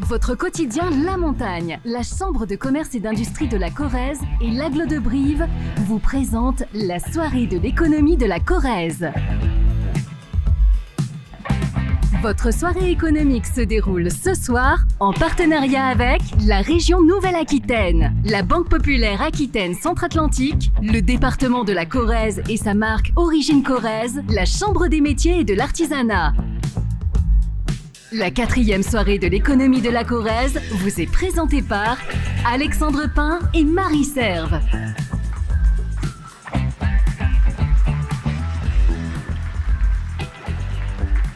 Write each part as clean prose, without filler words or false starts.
Votre quotidien La Montagne, la Chambre de commerce et d'industrie de la Corrèze et l'Aglo de Brive vous présentent la soirée de l'économie de la Corrèze. Votre soirée économique se déroule ce soir en partenariat avec la région Nouvelle-Aquitaine, la Banque Populaire Aquitaine Centre-Atlantique, le département de la Corrèze et sa marque Origine Corrèze, la Chambre des métiers et de l'artisanat. La 4e soirée de l'économie de la Corrèze vous est présentée par Alexandre Pin et Marie Serve.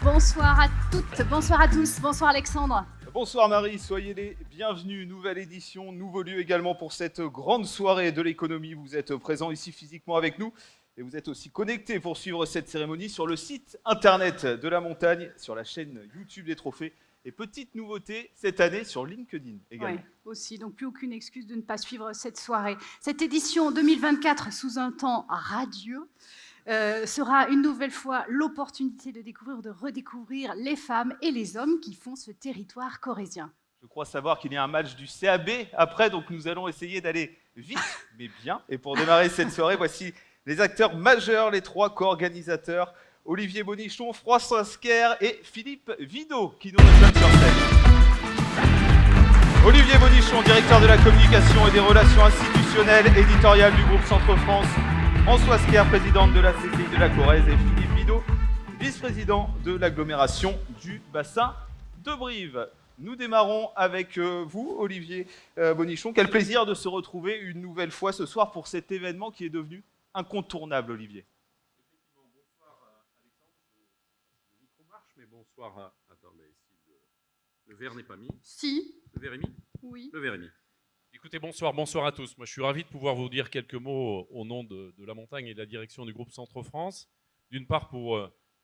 Bonsoir à toutes, bonsoir à tous, bonsoir Alexandre. Bonsoir Marie, soyez les bienvenus. Nouvelle édition, nouveau lieu également pour cette grande soirée de l'économie. Vous êtes présents ici physiquement avec nous et vous êtes aussi connectés pour suivre cette cérémonie sur le site internet de la Montagne, sur la chaîne YouTube des Trophées. Et petite nouveauté cette année sur LinkedIn également. Oui, aussi, donc plus aucune excuse de ne pas suivre cette soirée. Cette édition 2024 sous un temps radieux sera une nouvelle fois l'opportunité de découvrir ou de redécouvrir les femmes et les hommes qui font ce territoire corrézien. Je crois savoir qu'il y a un match du CAB après, donc nous allons essayer d'aller vite, mais bien. Et pour démarrer cette soirée, voici les acteurs majeurs, les 3 co-organisateurs, Olivier Bonichon, François Sker et Philippe Vidot, qui nous rejoignent sur scène. Olivier Bonichon, directeur de la communication et des relations institutionnelles éditoriales du groupe Centre-France, François Sker, présidente de la CCI de la Corrèze, et Philippe Vidot, vice-président de l'agglomération du bassin de Brive. Nous démarrons avec vous, Olivier Bonichon. Quel plaisir de se retrouver une nouvelle fois ce soir pour cet événement qui est devenu incontournable, Olivier. Effectivement, bonsoir Alexandre. Le micro marche, mais bonsoir à... Attends, mais si le verre n'est pas mis. Si. Le verre est mis ? Oui. Le verre est mis. Écoutez, bonsoir à tous. Moi, je suis ravi de pouvoir vous dire quelques mots au nom de la Montagne et de la direction du groupe Centre-France. D'une part, pour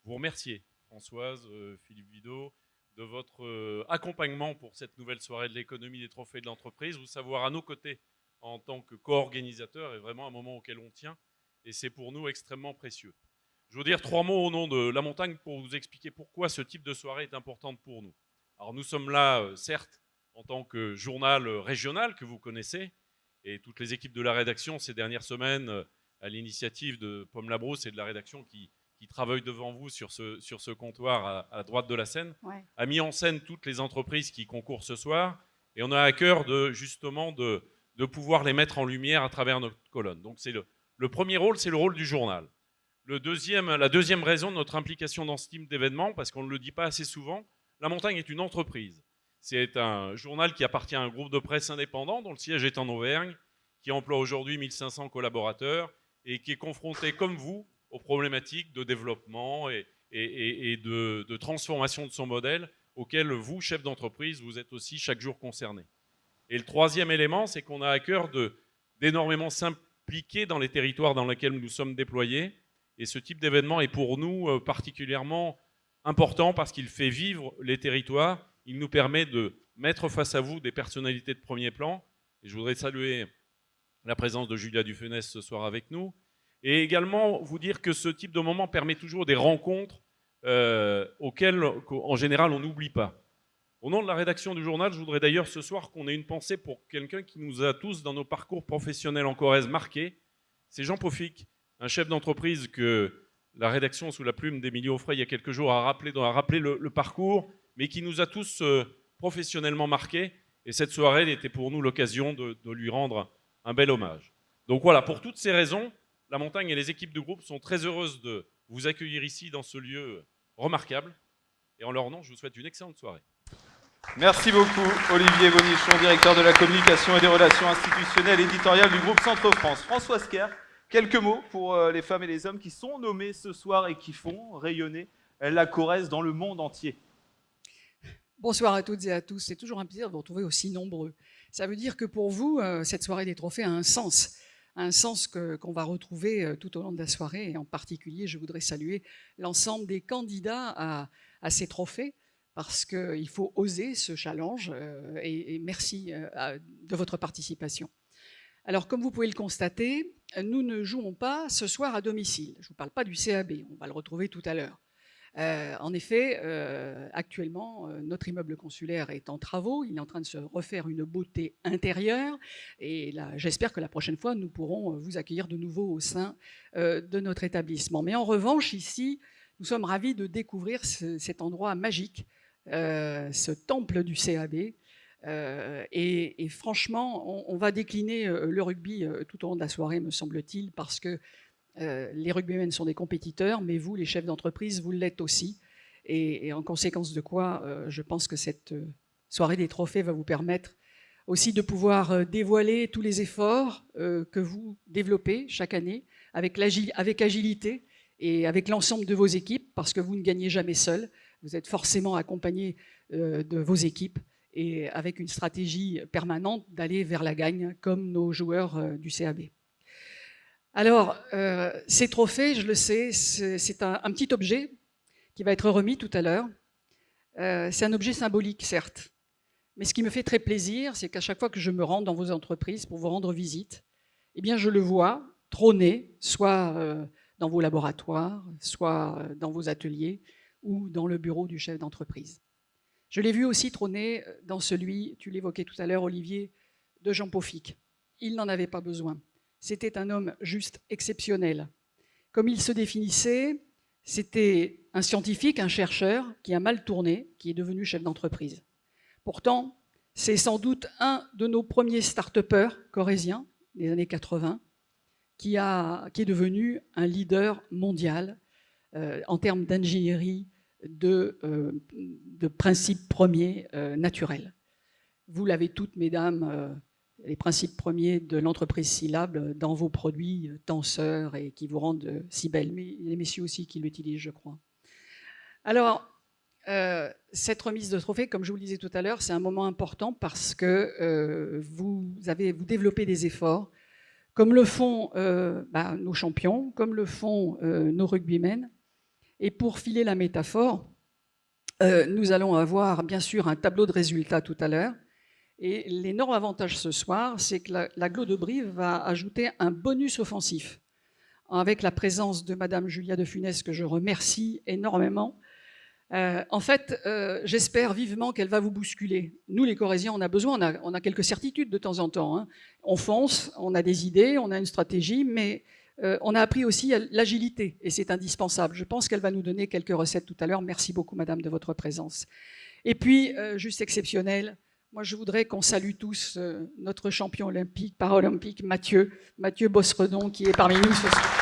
vous remercier, Françoise, Philippe Vidot, de votre accompagnement pour cette nouvelle soirée de l'économie des trophées de l'entreprise. Vous savoir à nos côtés en tant que co-organisateur est vraiment un moment auquel on tient et c'est pour nous extrêmement précieux. Je veux dire 3 mots au nom de la Montagne pour vous expliquer pourquoi ce type de soirée est importante pour nous. Alors nous sommes là, certes, en tant que journal régional que vous connaissez, et toutes les équipes de la rédaction ces dernières semaines, à l'initiative de Pomme Labrousse et de la rédaction qui travaillent devant vous sur ce comptoir à droite de la scène, Ouais. a mis en scène toutes les entreprises qui concourent ce soir, et on a à cœur justement de pouvoir les mettre en lumière à travers notre colonne. Donc c'est le premier rôle, c'est le rôle du journal. La deuxième raison de notre implication dans ce type d'événement, parce qu'on ne le dit pas assez souvent, La Montagne est une entreprise. C'est un journal qui appartient à un groupe de presse indépendant dont le siège est en Auvergne, qui emploie aujourd'hui 1500 collaborateurs et qui est confronté, comme vous, aux problématiques de développement et de transformation de son modèle auxquelles vous, chef d'entreprise, vous êtes aussi chaque jour concernés. Et le troisième élément, c'est qu'on a à cœur d'énormément s'impliquer dans les territoires dans lesquels nous sommes déployés. Et ce type d'événement est pour nous particulièrement important parce qu'il fait vivre les territoires. Il nous permet de mettre face à vous des personnalités de premier plan. Et je voudrais saluer la présence de Julia Dufenès ce soir avec nous. Et également vous dire que ce type de moment permet toujours des rencontres auxquelles, en général, on n'oublie pas. Au nom de la rédaction du journal, je voudrais d'ailleurs ce soir qu'on ait une pensée pour quelqu'un qui nous a tous, dans nos parcours professionnels en Corrèze, marqués. C'est Jean Pofic, un chef d'entreprise que la rédaction sous la plume d'Émilie Offray il y a quelques jours a rappelé le parcours, mais qui nous a tous professionnellement marqués. Et cette soirée était pour nous l'occasion de lui rendre un bel hommage. Donc voilà, pour toutes ces raisons, la Montagne et les équipes du groupe sont très heureuses de vous accueillir ici dans ce lieu remarquable. Et en leur nom, je vous souhaite une excellente soirée. Merci beaucoup, Olivier Bonichon, directeur de la communication et des relations institutionnelles éditoriales du groupe Centre-France. François Sker, quelques mots pour les femmes et les hommes qui sont nommés ce soir et qui font rayonner la Corrèze dans le monde entier. Bonsoir à toutes et à tous. C'est toujours un plaisir de vous retrouver aussi nombreux. Ça veut dire que pour vous, cette soirée des trophées a un sens qu'on va retrouver tout au long de la soirée. Et en particulier, je voudrais saluer l'ensemble des candidats à ces trophées parce qu'il faut oser ce challenge et merci de votre participation. Alors, comme vous pouvez le constater, nous ne jouons pas ce soir à domicile. Je ne vous parle pas du CAB, on va le retrouver tout à l'heure. En effet, actuellement, notre immeuble consulaire est en travaux, il est en train de se refaire une beauté intérieure, et là, j'espère que la prochaine fois, nous pourrons vous accueillir de nouveau au sein de notre établissement. Mais en revanche, ici, nous sommes ravis de découvrir cet endroit magique, ce temple du CAB. Et franchement, on va décliner le rugby tout au long de la soirée, me semble-t-il, parce que les rugbymen sont des compétiteurs, mais vous, les chefs d'entreprise, vous l'êtes aussi. Et en conséquence de quoi, je pense que cette soirée des trophées va vous permettre aussi de pouvoir dévoiler tous les efforts que vous développez chaque année avec agilité et avec l'ensemble de vos équipes, parce que vous ne gagnez jamais seul. Vous êtes forcément accompagné de vos équipes et avec une stratégie permanente d'aller vers la gagne, comme nos joueurs du CAB. Alors, ces trophées, je le sais, c'est un petit objet qui va être remis tout à l'heure. C'est un objet symbolique, certes. Mais ce qui me fait très plaisir, c'est qu'à chaque fois que je me rends dans vos entreprises pour vous rendre visite, eh bien, je le vois trôner, soit dans vos laboratoires, soit dans vos ateliers ou dans le bureau du chef d'entreprise. Je l'ai vu aussi trôner dans celui, tu l'évoquais tout à l'heure, Olivier, de Jean Paufic. Il n'en avait pas besoin. C'était un homme juste exceptionnel. Comme il se définissait, c'était un scientifique, un chercheur qui a mal tourné, qui est devenu chef d'entreprise. Pourtant, c'est sans doute un de nos premiers start-upers corréziens des années 80 qui est devenu un leader mondial en termes d'ingénierie de principes premiers naturels. Vous l'avez toutes, mesdames, les principes premiers de l'entreprise Silab dans vos produits tenseurs et qui vous rendent si belles. Mais les messieurs aussi qui l'utilisent, je crois. Alors, cette remise de trophée, comme je vous le disais tout à l'heure, c'est un moment important parce que vous développez des efforts, comme le font nos champions, comme le font nos rugbymen. Et pour filer la métaphore, nous allons avoir bien sûr un tableau de résultats tout à l'heure. Et l'énorme avantage ce soir, c'est que l'agglo de Brive va ajouter un bonus offensif avec la présence de Madame Julia de Funès, que je remercie énormément. En fait, j'espère vivement qu'elle va vous bousculer. Nous, les Corréziens, on a besoin, on a quelques certitudes de temps en temps. Hein. On fonce, on a des idées, on a une stratégie, mais on a appris aussi l'agilité, et c'est indispensable. Je pense qu'elle va nous donner quelques recettes tout à l'heure. Merci beaucoup, Madame, de votre présence. Et puis, juste exceptionnel, moi, je voudrais qu'on salue tous notre champion olympique, paralympique, Mathieu Bossredon, qui est parmi nous ce soir.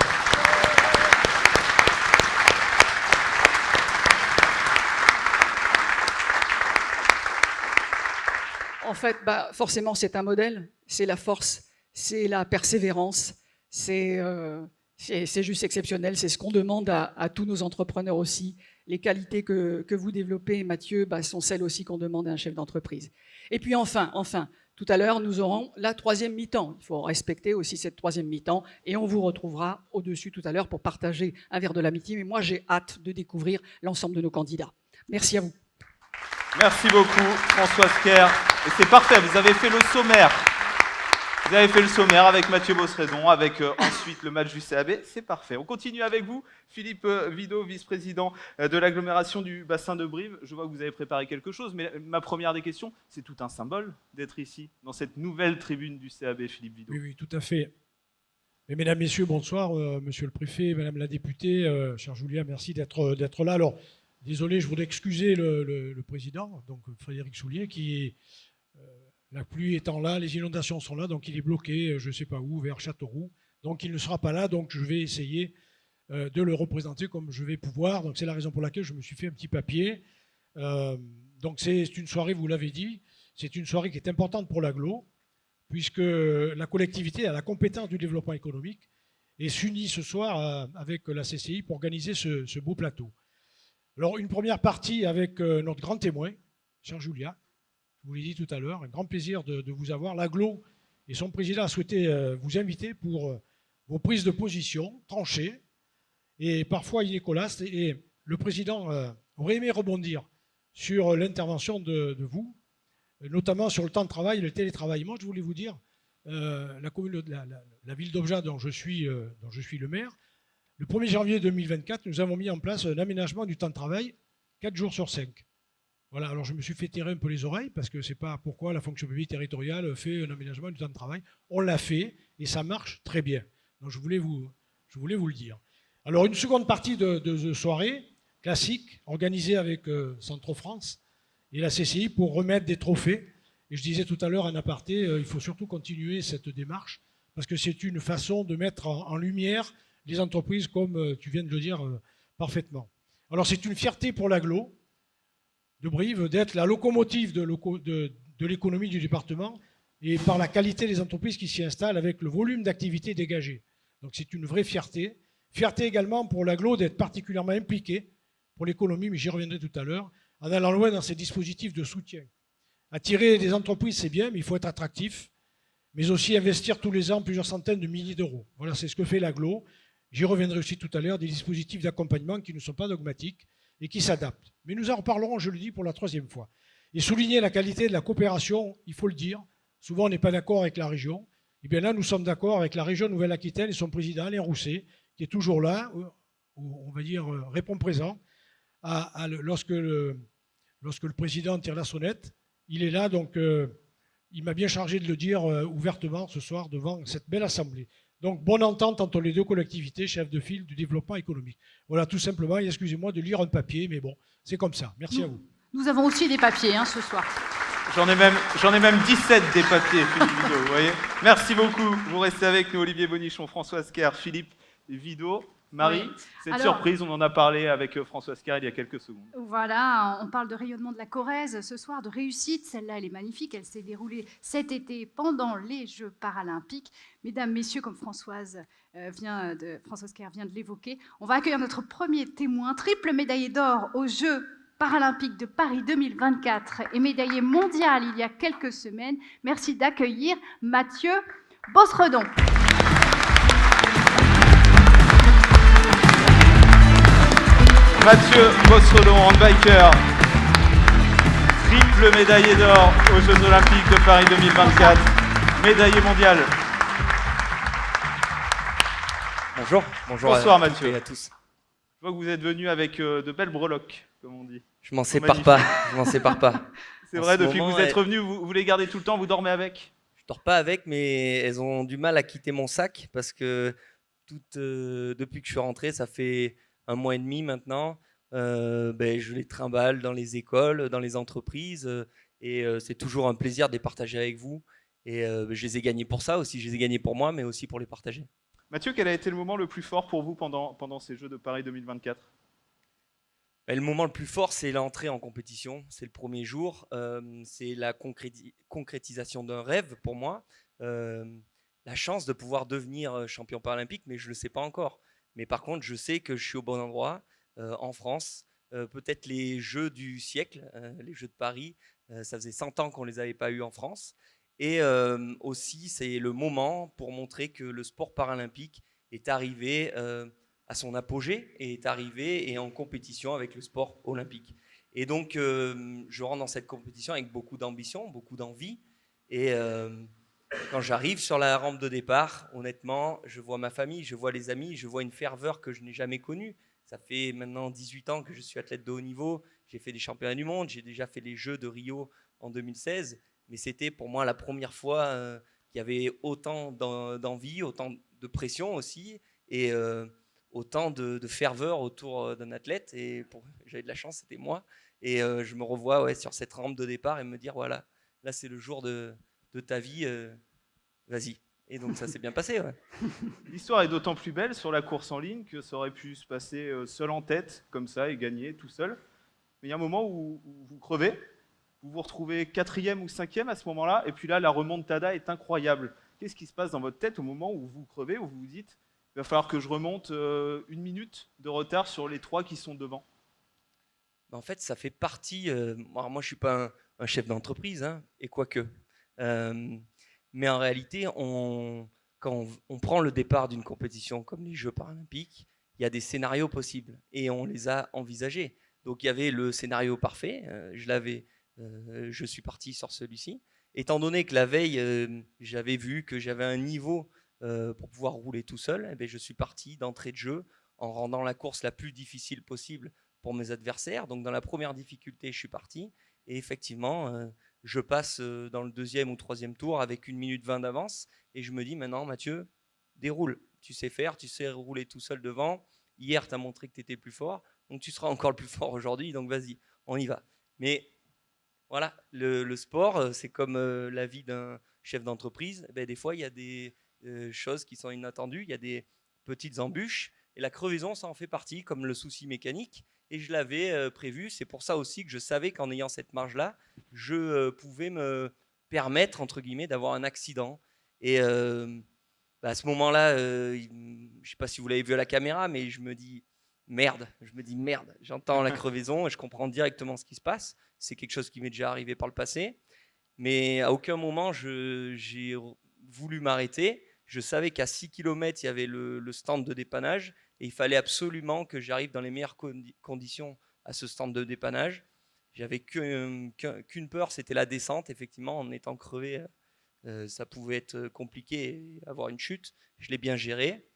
En fait, forcément, c'est un modèle, c'est la force, c'est la persévérance, c'est juste exceptionnel, c'est ce qu'on demande à tous nos entrepreneurs aussi. Les qualités que vous développez, Mathieu, sont celles aussi qu'on demande à un chef d'entreprise. Et puis enfin, tout à l'heure, nous aurons la troisième mi-temps. Il faut respecter aussi cette troisième mi-temps et on vous retrouvera au-dessus tout à l'heure pour partager un verre de l'amitié. Mais moi, j'ai hâte de découvrir l'ensemble de nos candidats. Merci à vous. Merci beaucoup, Françoise Kerr. Et c'est parfait, vous avez fait le sommaire. Vous avez fait le sommaire avec Mathieu Bossredon, avec ensuite le match du CAB. C'est parfait. On continue avec vous, Philippe Vidot, vice-président de l'agglomération du bassin de Brive. Je vois que vous avez préparé quelque chose, mais ma première des questions, c'est tout un symbole d'être ici, dans cette nouvelle tribune du CAB, Philippe Vidot. Oui, tout à fait. Mais mesdames, messieurs, bonsoir. Monsieur le préfet, madame la députée, cher Julia, merci d'être là. Alors, désolé, je voudrais excuser le président, donc Frédéric Soulier, qui, la pluie étant là, les inondations sont là, donc il est bloqué, je ne sais pas où, vers Châteauroux. Donc il ne sera pas là, donc je vais essayer de le représenter comme je vais pouvoir. Donc c'est la raison pour laquelle je me suis fait un petit papier. Donc c'est une soirée, vous l'avez dit, c'est une soirée qui est importante pour l'agglo, puisque la collectivité a la compétence du développement économique et s'unit ce soir avec la CCI pour organiser ce beau plateau. Alors, une première partie avec notre grand témoin, cher Julia, je vous l'ai dit tout à l'heure, un grand plaisir de vous avoir. L'agglo et son président a souhaité vous inviter pour vos prises de position tranchées et parfois inécolastes. Et le président aurait aimé rebondir sur l'intervention de vous, notamment sur le temps de travail et le télétravail. Moi, je voulais vous dire, la ville d'Obja, dont je suis le maire, Le 1er janvier 2024, nous avons mis en place un aménagement du temps de travail 4 jours sur 5. Voilà, alors je me suis fait tirer un peu les oreilles parce que ce n'est pas pourquoi la fonction publique territoriale fait un aménagement du temps de travail. On l'a fait et ça marche très bien. Donc je voulais vous le dire. Alors une seconde partie de soirée classique organisée avec Centro France et la CCI pour remettre des trophées. Et je disais tout à l'heure en aparté, il faut surtout continuer cette démarche parce que c'est une façon de mettre en lumière les entreprises comme tu viens de le dire parfaitement. Alors c'est une fierté pour l'agglo de Brive d'être la locomotive de l'économie du département et par la qualité des entreprises qui s'y installent avec le volume d'activité dégagé. Donc c'est une vraie fierté. Fierté également pour l'agglo d'être particulièrement impliquée pour l'économie, mais j'y reviendrai tout à l'heure, en allant loin dans ces dispositifs de soutien. Attirer des entreprises, c'est bien, mais il faut être attractif, mais aussi investir tous les ans plusieurs centaines de milliers d'euros. Voilà, c'est ce que fait l'agglo. J'y reviendrai aussi tout à l'heure, des dispositifs d'accompagnement qui ne sont pas dogmatiques et qui s'adaptent. Mais nous en reparlerons, je le dis, pour la 3e fois. Et souligner la qualité de la coopération, il faut le dire. Souvent, on n'est pas d'accord avec la région. Et bien là, nous sommes d'accord avec la région Nouvelle-Aquitaine et son président, Alain Rousset, qui est toujours là, on va dire, répond présent, lorsque le président tire la sonnette. Il est là, donc il m'a bien chargé de le dire ouvertement ce soir devant cette belle assemblée. Donc, bonne entente entre les deux collectivités, chefs de file du développement économique. Voilà, tout simplement, et excusez-moi de lire un papier, mais bon, c'est comme ça. Merci à vous. Nous avons aussi des papiers ce soir. J'en ai même 17 des papiers, Philippe Vidot, vous voyez. Merci beaucoup. Vous restez avec nous, Olivier Bonichon, Françoise Kerr, Philippe Vidot. Marie, cette surprise, on en a parlé avec Françoise Kerr il y a quelques secondes. Voilà, on parle de rayonnement de la Corrèze ce soir, de réussite. Celle-là, elle est magnifique. Elle s'est déroulée cet été pendant les Jeux paralympiques. Mesdames, messieurs, comme Françoise Kerr vient de l'évoquer, on va accueillir notre premier témoin, triple médaillé d'or aux Jeux paralympiques de Paris 2024 et médaillé mondial il y a quelques semaines. Merci d'accueillir Mathieu Bossredon. Mathieu Bossredon, handbiker, triple médaillé d'or aux Jeux Olympiques de Paris 2024, médaillé mondial. Bonjour. Bonsoir Mathieu. Et à tous. Je vois que vous êtes venu avec de belles breloques, comme on dit. Je m'en sépare pas. C'est vrai, depuis que vous êtes revenu, vous les gardez tout le temps, vous dormez avec? Je dors pas avec, mais elles ont du mal à quitter mon sac parce que depuis que je suis rentré, ça fait 1 mois et demi maintenant, je les trimballe dans les écoles, dans les entreprises, et c'est toujours un plaisir de les partager avec vous. Et je les ai gagnés pour ça aussi, je les ai gagnés pour moi, mais aussi pour les partager. Mathieu, quel a été le moment le plus fort pour vous pendant ces Jeux de Paris 2024 ? Le moment le plus fort, c'est l'entrée en compétition, c'est le premier jour, c'est la concrétisation d'un rêve pour moi, la chance de pouvoir devenir champion paralympique, mais je ne le sais pas encore. Mais par contre, je sais que je suis au bon endroit, en France. Peut-être les Jeux du siècle, les Jeux de Paris, ça faisait 100 ans qu'on ne les avait pas eus en France. Et aussi, c'est le moment pour montrer que le sport paralympique est arrivé à son apogée et est arrivé et en compétition avec le sport olympique. Et donc, je rentre dans cette compétition avec beaucoup d'ambition, beaucoup d'envie. Et quand j'arrive sur la rampe de départ, honnêtement, je vois ma famille, je vois les amis, je vois une ferveur que je n'ai jamais connue. Ça fait maintenant 18 ans que je suis athlète de haut niveau. J'ai fait des championnats du monde, j'ai déjà fait les Jeux de Rio en 2016. Mais c'était pour moi la première fois qu'il y avait autant d'envie, autant de pression aussi, et autant de ferveur autour d'un athlète. Et j'avais de la chance, c'était moi. Et je me revois sur cette rampe de départ et me dire, voilà, là c'est le jour de ta vie, vas-y. Et donc ça s'est bien passé. Ouais. L'histoire est d'autant plus belle sur la course en ligne que ça aurait pu se passer seul en tête, comme ça, et gagner tout seul. Mais il y a un moment où vous crevez, vous vous retrouvez 4e ou 5e à ce moment-là, et puis là, la remontada est incroyable. Qu'est-ce qui se passe dans votre tête au moment où vous crevez, où vous vous dites, il va falloir que je remonte 1 minute de retard sur les 3 qui sont devant? En fait, ça fait partie... moi, je ne suis pas un chef d'entreprise, hein, et quoique... mais en réalité, quand on prend le départ d'une compétition comme les Jeux paralympiques, il y a des scénarios possibles et on les a envisagés. Donc il y avait le scénario parfait, je suis parti sur celui-ci. Étant donné que la veille, j'avais vu que j'avais un niveau pour pouvoir rouler tout seul, je suis parti d'entrée de jeu en rendant la course la plus difficile possible pour mes adversaires. Donc dans la première difficulté, je suis parti. Et effectivement, je passe dans le 2e ou 3e tour avec 1 minute 20 d'avance. Et je me dis maintenant, Mathieu, déroule. Tu sais faire, tu sais rouler tout seul devant. Hier, tu as montré que tu étais plus fort. Donc tu seras encore le plus fort aujourd'hui. Donc vas-y, on y va. Mais voilà, le sport, c'est comme la vie d'un chef d'entreprise. Ben, des fois, il y a des choses qui sont inattendues. Il y a des petites embûches. Et la crevaison, ça en fait partie, comme le souci mécanique. Et je l'avais prévu. C'est pour ça aussi que je savais qu'en ayant cette marge-là, je pouvais me permettre, entre guillemets, d'avoir un accident. Et à ce moment-là, je ne sais pas si vous l'avez vu à la caméra, mais je me dis merde. J'entends la crevaison et je comprends directement ce qui se passe. C'est quelque chose qui m'est déjà arrivé par le passé. Mais à aucun moment, j'ai voulu m'arrêter. Je savais qu'à 6 km, il y avait le stand de dépannage. Et il fallait absolument que j'arrive dans les meilleures conditions à ce stand de dépannage. J'avais qu'une peur, c'était la descente. Effectivement, en étant crevé, ça pouvait être compliqué et avoir une chute. Je l'ai bien géré.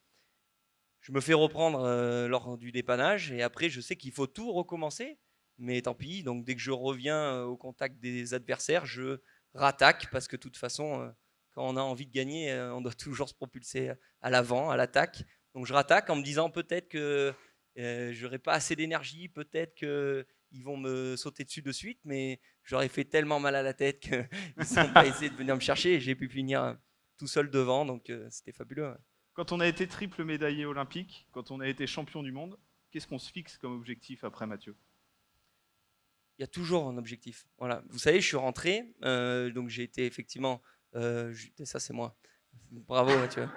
Je me fais reprendre lors du dépannage. Et après, je sais qu'il faut tout recommencer. Mais tant pis. Donc, dès que je reviens au contact des adversaires, je rattaque. Parce que de toute façon, quand on a envie de gagner, on doit toujours se propulser à l'avant, à l'attaque. Donc je rattaque en me disant peut-être que je n'aurai pas assez d'énergie, peut-être qu'ils vont me sauter dessus de suite, mais j'aurais fait tellement mal à la tête qu'ils ne sont pas essayé de venir me chercher et j'ai pu finir tout seul devant, donc c'était fabuleux. Ouais. Quand on a été triple médaillé olympique, quand on a été champion du monde, qu'est-ce qu'on se fixe comme objectif après, Mathieu? Il y a toujours un objectif. Voilà. Vous savez, je suis rentré, donc j'ai été effectivement... ça c'est moi. Bravo Mathieu.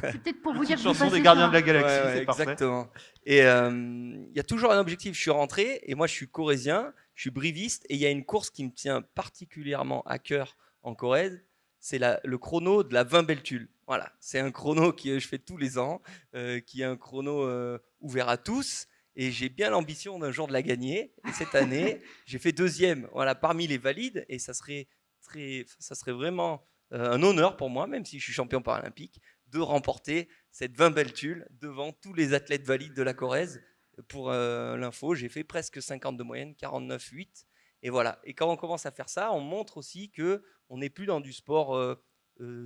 C'est peut-être pour vous dire que vous chanson passez des Gardiens ça. de la Galaxie, Ouais, c'est parfait. exactement. Et il y a toujours un objectif. Je suis rentré et moi je suis corrézien, je suis briviste et il y a une course qui me tient particulièrement à cœur en Corrèze, c'est le chrono de la 20 belle tulle. Voilà, c'est un chrono que je fais tous les ans, qui est un chrono ouvert à tous. Et j'ai bien l'ambition d'un jour de la gagner. Et cette année, j'ai fait 2e, voilà, parmi les valides. Et ça serait vraiment un honneur pour moi, même si je suis champion paralympique, de remporter cette 20 belle tulle devant tous les athlètes valides de la Corrèze. Pour l'info, j'ai fait presque 50 de moyenne, 49,8. Et voilà. Et quand on commence à faire ça, on montre aussi qu'on n'est plus dans du sport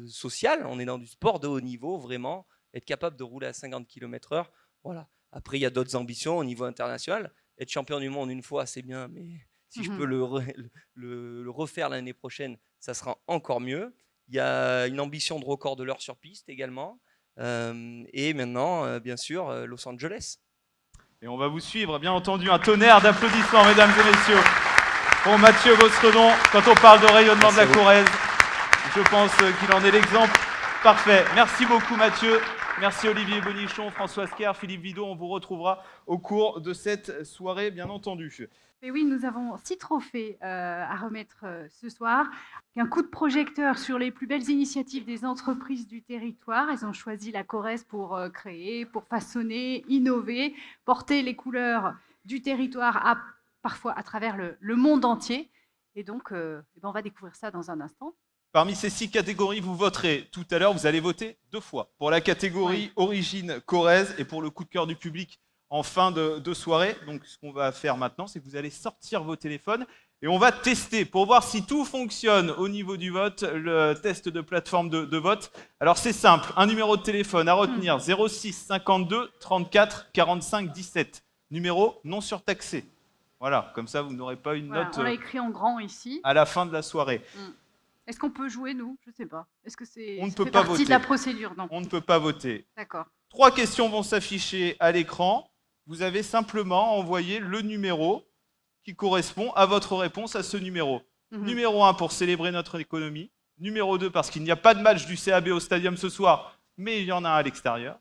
social, on est dans du sport de haut niveau, vraiment, être capable de rouler à 50 km/h. Voilà. Après, il y a d'autres ambitions au niveau international. Être champion du monde une fois, c'est bien, mais si je peux le refaire l'année prochaine, ça sera encore mieux. Il y a une ambition de record de l'heure sur piste également. Et maintenant, bien sûr, Los Angeles. Et on va vous suivre, bien entendu. Un tonnerre d'applaudissements, mesdames et messieurs, pour Mathieu Bossredon. Quand on parle de rayonnement de la Corrèze, je pense qu'il en est l'exemple parfait. Merci beaucoup, Mathieu. Merci Olivier Bonichon, François Sker, Philippe Vidot. On vous retrouvera au cours de cette soirée, bien entendu. Et oui, nous avons 6 trophées à remettre ce soir. Un coup de projecteur sur les plus belles initiatives des entreprises du territoire. Elles ont choisi la Corrèze pour créer, pour façonner, innover, porter les couleurs du territoire parfois à travers le monde entier. Et donc, on va découvrir ça dans un instant. Parmi ces 6 catégories, vous voterez tout à l'heure. Vous allez voter 2 fois. Pour la catégorie Origine Corrèze et pour le coup de cœur du public en fin de soirée. Donc, ce qu'on va faire maintenant, c'est que vous allez sortir vos téléphones et on va tester pour voir si tout fonctionne au niveau du vote, le test de plateforme de vote. Alors, c'est simple. Un numéro de téléphone à retenir, 06 52 34 45 17. Numéro non surtaxé. Voilà, comme ça, vous n'aurez pas une note On l'a écrit en grand ici. à la fin de la soirée. Est-ce qu'on peut jouer, nous? Je ne sais pas. Est-ce que c'est On ne peut fait pas partie voter. de la procédure? Non. On ne peut pas voter. D'accord. 3 questions vont s'afficher à l'écran. Vous avez simplement envoyé le numéro qui correspond à votre réponse à ce numéro. Numéro 1 pour célébrer notre économie. Numéro 2 parce qu'il n'y a pas de match du CAB au stadium ce soir, mais il y en a un à l'extérieur.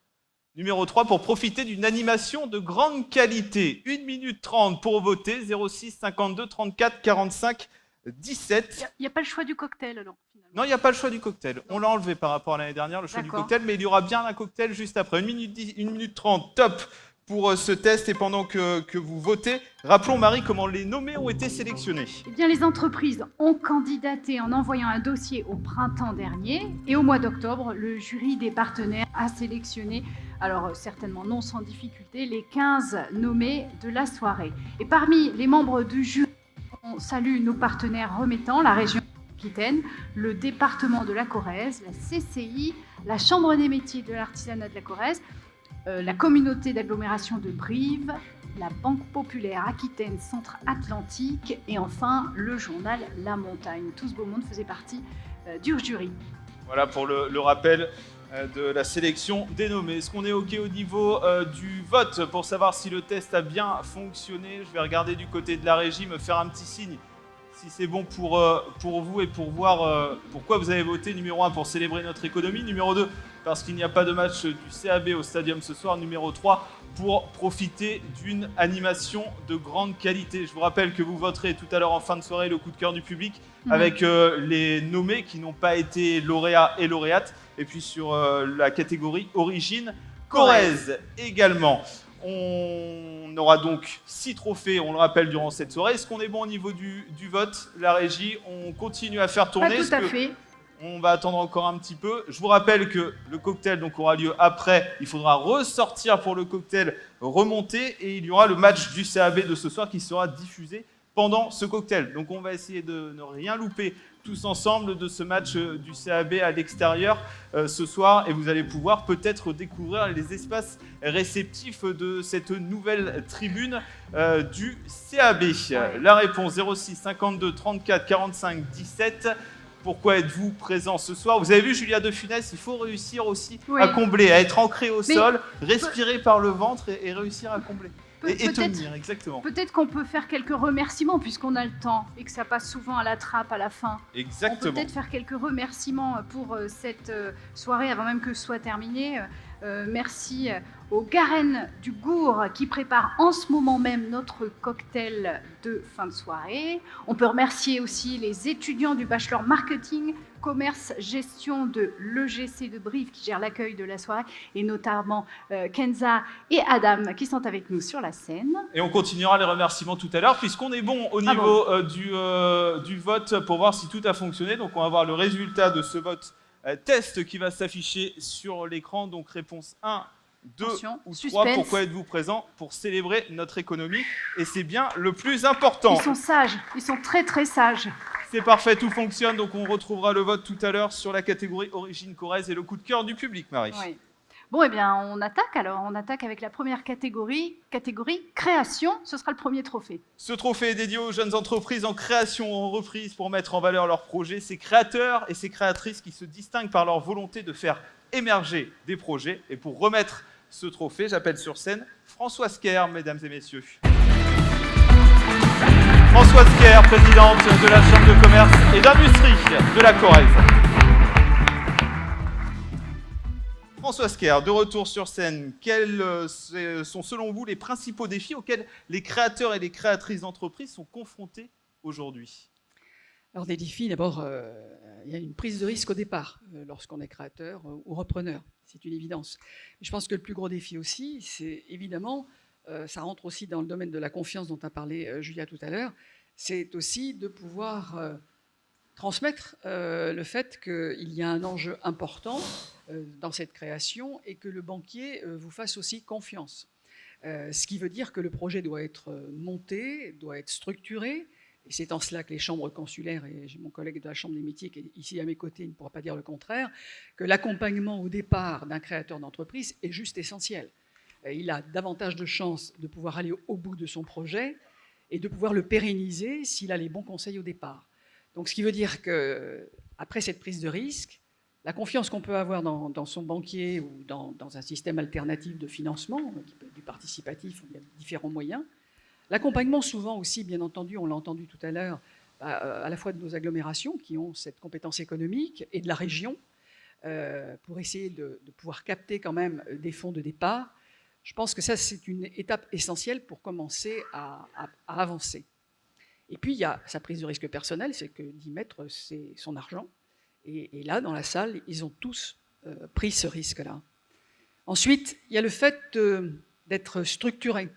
Numéro 3 pour profiter d'une animation de grande qualité. 1 minute 30 pour voter. 06 52 34 45 17. Il n'y a pas le choix du cocktail, alors, finalement. Non, il n'y a pas le choix du cocktail. On l'a enlevé par rapport à l'année dernière, le choix du cocktail, mais il y aura bien un cocktail juste après. 1 minute 30, top pour ce test. Et pendant que vous votez, rappelons, Marie, comment les nommés ont été sélectionnés. Eh bien, les entreprises ont candidaté en envoyant un dossier au printemps dernier et au mois d'octobre, le jury des partenaires a sélectionné, alors certainement non sans difficulté, les 15 nommés de la soirée. Et parmi les membres du jury, on salue nos partenaires remettants, la région Aquitaine, le département de la Corrèze, la CCI, la Chambre des métiers de l'artisanat de la Corrèze, la communauté d'agglomération de Brive, la Banque populaire Aquitaine Centre-Atlantique et enfin le journal La Montagne. Tout ce beau monde faisait partie du jury. Voilà pour le rappel de la sélection des nommés. Est-ce qu'on est OK au niveau du vote pour savoir si le test a bien fonctionné? Je vais regarder du côté de la régie, me faire un petit signe si c'est bon pour vous et pour voir pourquoi vous avez voté. Numéro 1 pour célébrer notre économie, numéro 2 parce qu'il n'y a pas de match du CAB au Stadium ce soir, numéro 3 pour profiter d'une animation de grande qualité. Je vous rappelle que vous voterez tout à l'heure en fin de soirée le coup de cœur du public avec les nommés qui n'ont pas été lauréats et lauréates, et puis sur la catégorie Origine Corrèze également. On aura donc 6 trophées, on le rappelle, durant cette soirée. Est-ce qu'on est bon au niveau du vote? La régie, on continue à faire tourner. Pas tout à fait. On va attendre encore un petit peu. Je vous rappelle que le cocktail donc, aura lieu après. Il faudra ressortir pour le cocktail remonter et il y aura le match du CAB de ce soir qui sera diffusé pendant ce cocktail. Donc on va essayer de ne rien louper tous ensemble de ce match du CAB à l'extérieur ce soir et vous allez pouvoir peut-être découvrir les espaces réceptifs de cette nouvelle tribune du CAB. La réponse 06 52 34 45 17. Pourquoi êtes-vous présent ce soir? Vous avez vu Julia de Funès, il faut réussir aussi à combler, à être ancré au sol, respirer par le ventre et réussir à combler. Et tenir, exactement. Peut-être qu'on peut faire quelques remerciements puisqu'on a le temps et que ça passe souvent à la trappe à la fin. Exactement. On peut peut-être faire quelques remerciements pour cette soirée avant même que ce soit terminé. Merci aux Garennes du Gour qui préparent en ce moment même notre cocktail de fin de soirée. On peut remercier aussi les étudiants du bachelor marketing, commerce, gestion de l'EGC de Brive qui gère l'accueil de la soirée et notamment Kenza et Adam qui sont avec nous sur la scène. Et on continuera les remerciements tout à l'heure puisqu'on est bon au niveau du vote pour voir si tout a fonctionné. Donc on va voir le résultat de ce vote test qui va s'afficher sur l'écran. Donc réponse 1, 2 Attention, ou 3. suspense. Pourquoi êtes-vous présent? Pour célébrer notre économie. Et c'est bien le plus important. Ils sont sages, ils sont très très sages. C'est parfait, tout fonctionne. Donc on retrouvera le vote tout à l'heure sur la catégorie Origine Corrèze et le coup de cœur du public, Marie. Oui. Bon, eh bien, on attaque alors. On attaque avec la première catégorie création. Ce sera le premier trophée. Ce trophée est dédié aux jeunes entreprises en création ou en reprise pour mettre en valeur leurs projets. Ces créateurs et ces créatrices qui se distinguent par leur volonté de faire émerger des projets. Et pour remettre ce trophée, j'appelle sur scène Françoise Kerr, mesdames et messieurs. Françoise Kerr, présidente de la Chambre de commerce et d'industrie de la Corrèze. Françoise Kerr, de retour sur scène, quels sont selon vous les principaux défis auxquels les créateurs et les créatrices d'entreprises sont confrontés aujourd'hui? Alors des défis, d'abord, il y a une prise de risque au départ lorsqu'on est créateur ou repreneur, c'est une évidence. Je pense que le plus gros défi aussi, c'est évidemment, ça rentre aussi dans le domaine de la confiance dont a parlé Julia tout à l'heure, c'est aussi de pouvoir transmettre le fait qu'il y a un enjeu important dans cette création et que le banquier vous fasse aussi confiance. Ce qui veut dire que le projet doit être monté, doit être structuré, et c'est en cela que les chambres consulaires, et j'ai mon collègue de la Chambre des métiers qui est ici à mes côtés, il ne pourra pas dire le contraire, que l'accompagnement au départ d'un créateur d'entreprise est juste essentiel. Il a davantage de chances de pouvoir aller au bout de son projet et de pouvoir le pérenniser s'il a les bons conseils au départ. Donc ce qui veut dire qu'après cette prise de risque, la confiance qu'on peut avoir dans son banquier ou dans un système alternatif de financement, qui peut être du participatif, il y a différents moyens. L'accompagnement souvent aussi, bien entendu, on l'a entendu tout à l'heure, à la fois de nos agglomérations qui ont cette compétence économique et de la région, pour essayer de pouvoir capter quand même des fonds de départ. Je pense que ça, c'est une étape essentielle pour commencer à avancer. Et puis, il y a sa prise de risque personnelle, c'est que d'y mettre son argent. Et là, dans la salle, ils ont tous pris ce risque-là. Ensuite, il y a le fait d'être structuré.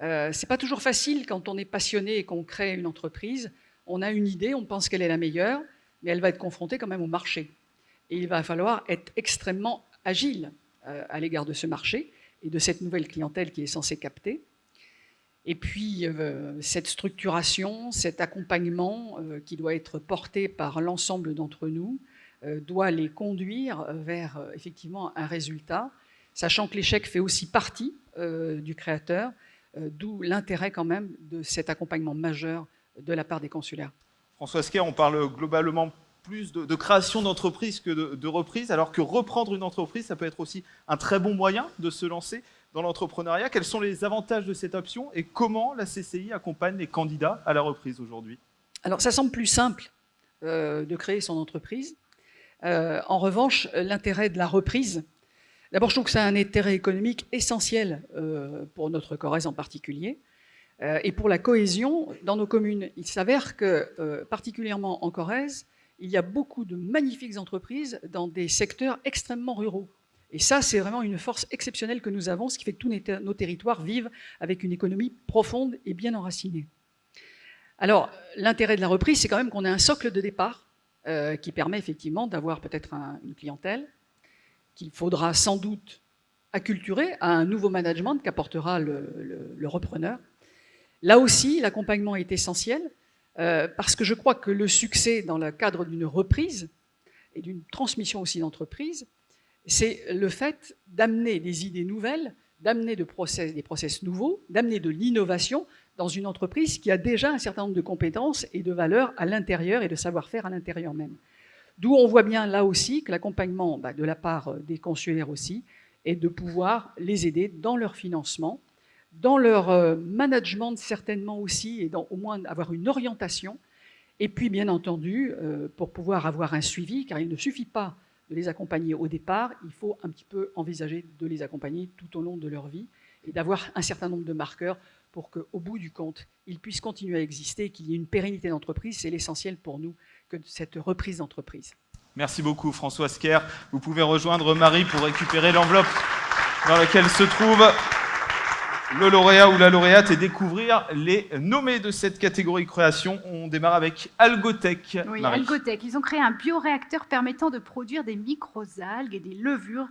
Ce n'est pas toujours facile quand on est passionné et qu'on crée une entreprise. On a une idée, on pense qu'elle est la meilleure, mais elle va être confrontée quand même au marché. Et il va falloir être extrêmement agile à l'égard de ce marché et de cette nouvelle clientèle qui est censée capter. Et puis, cette structuration, cet accompagnement qui doit être porté par l'ensemble d'entre nous, doit les conduire vers effectivement un résultat, sachant que l'échec fait aussi partie du créateur, d'où l'intérêt quand même de cet accompagnement majeur de la part des consulaires. François Sker, on parle globalement plus de création d'entreprise que de reprise, alors que reprendre une entreprise, ça peut être aussi un très bon moyen de se lancer dans l'entrepreneuriat. Quels sont les avantages de cette option et comment la CCI accompagne les candidats à la reprise aujourd'hui? Alors, ça semble plus simple de créer son entreprise. En revanche, l'intérêt de la reprise, d'abord, je trouve que c'est un intérêt économique essentiel pour notre Corrèze en particulier et pour la cohésion dans nos communes. Il s'avère que, particulièrement en Corrèze, il y a beaucoup de magnifiques entreprises dans des secteurs extrêmement ruraux. Et ça, c'est vraiment une force exceptionnelle que nous avons, ce qui fait que tous nos territoires vivent avec une économie profonde et bien enracinée. Alors, l'intérêt de la reprise, c'est quand même qu'on ait un socle de départ qui permet effectivement d'avoir peut-être une clientèle qu'il faudra sans doute acculturer à un nouveau management qu'apportera le repreneur. Là aussi, l'accompagnement est essentiel parce que je crois que le succès dans le cadre d'une reprise et d'une transmission aussi d'entreprise, c'est le fait d'amener des idées nouvelles, d'amener des process nouveaux, d'amener de l'innovation dans une entreprise qui a déjà un certain nombre de compétences et de valeurs à l'intérieur et de savoir-faire à l'intérieur même. D'où on voit bien là aussi que l'accompagnement de la part des consulaires aussi est de pouvoir les aider dans leur financement, dans leur management certainement aussi, et au moins avoir une orientation, et puis bien entendu pour pouvoir avoir un suivi, car il ne suffit pas de les accompagner au départ, il faut un petit peu envisager de les accompagner tout au long de leur vie et d'avoir un certain nombre de marqueurs pour qu'au bout du compte, ils puissent continuer à exister, qu'il y ait une pérennité d'entreprise. C'est l'essentiel pour nous que cette reprise d'entreprise. Merci beaucoup François Sker. Vous pouvez rejoindre Marie pour récupérer l'enveloppe dans laquelle se trouve le lauréat ou la lauréate et découvrir les nommés de cette catégorie création. On démarre avec Algotech. Oui, Marie. Algotech. Ils ont créé un bioréacteur permettant de produire des microalgues et des levures.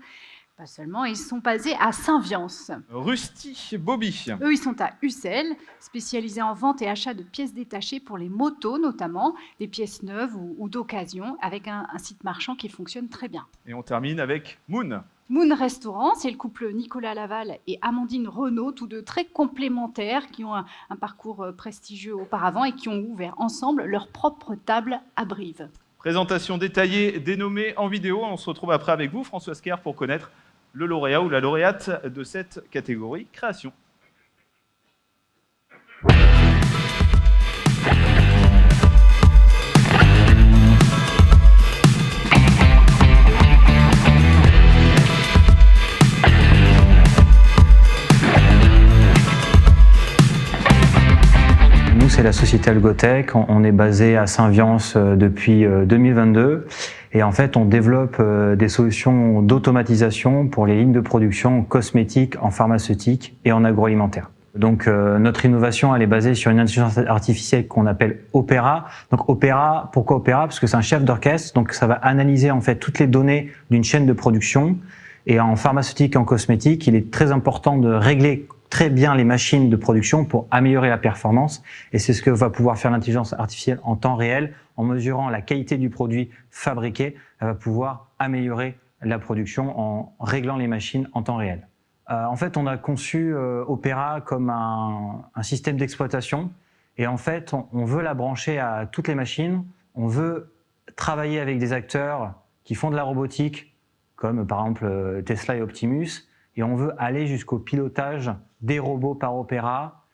Pas seulement, ils sont basés à Saint-Viance. Rusty Bobby. Eux, ils sont à Ussel, spécialisés en vente et achat de pièces détachées pour les motos notamment, des pièces neuves ou d'occasion, avec un site marchand qui fonctionne très bien. Et on termine avec Moon. Moon Restaurant, c'est le couple Nicolas Laval et Amandine Renaud, tous deux très complémentaires, qui ont un parcours prestigieux auparavant et qui ont ouvert ensemble leur propre table à Brive. Présentation détaillée des nommés en vidéo. On se retrouve après avec vous, François Sker, pour connaître le lauréat ou la lauréate de cette catégorie création. C'est la société Algotech, on est basé à Saint-Viance depuis 2022 et en fait on développe des solutions d'automatisation pour les lignes de production cosmétiques, en pharmaceutique et en agroalimentaire. Donc notre innovation elle est basée sur une intelligence artificielle qu'on appelle Opera. Donc Opera, pourquoi Opera? Parce que c'est un chef d'orchestre, donc ça va analyser en fait toutes les données d'une chaîne de production et en pharmaceutique et en cosmétique, il est très important de régler très bien les machines de production pour améliorer la performance et c'est ce que va pouvoir faire l'intelligence artificielle en temps réel en mesurant la qualité du produit fabriqué. Elle va pouvoir améliorer la production en réglant les machines en temps réel. En fait, on a conçu Opera comme un système d'exploitation et en fait, on veut la brancher à toutes les machines. On veut travailler avec des acteurs qui font de la robotique comme par exemple Tesla et Optimus et on veut aller jusqu'au pilotage des robots par Opera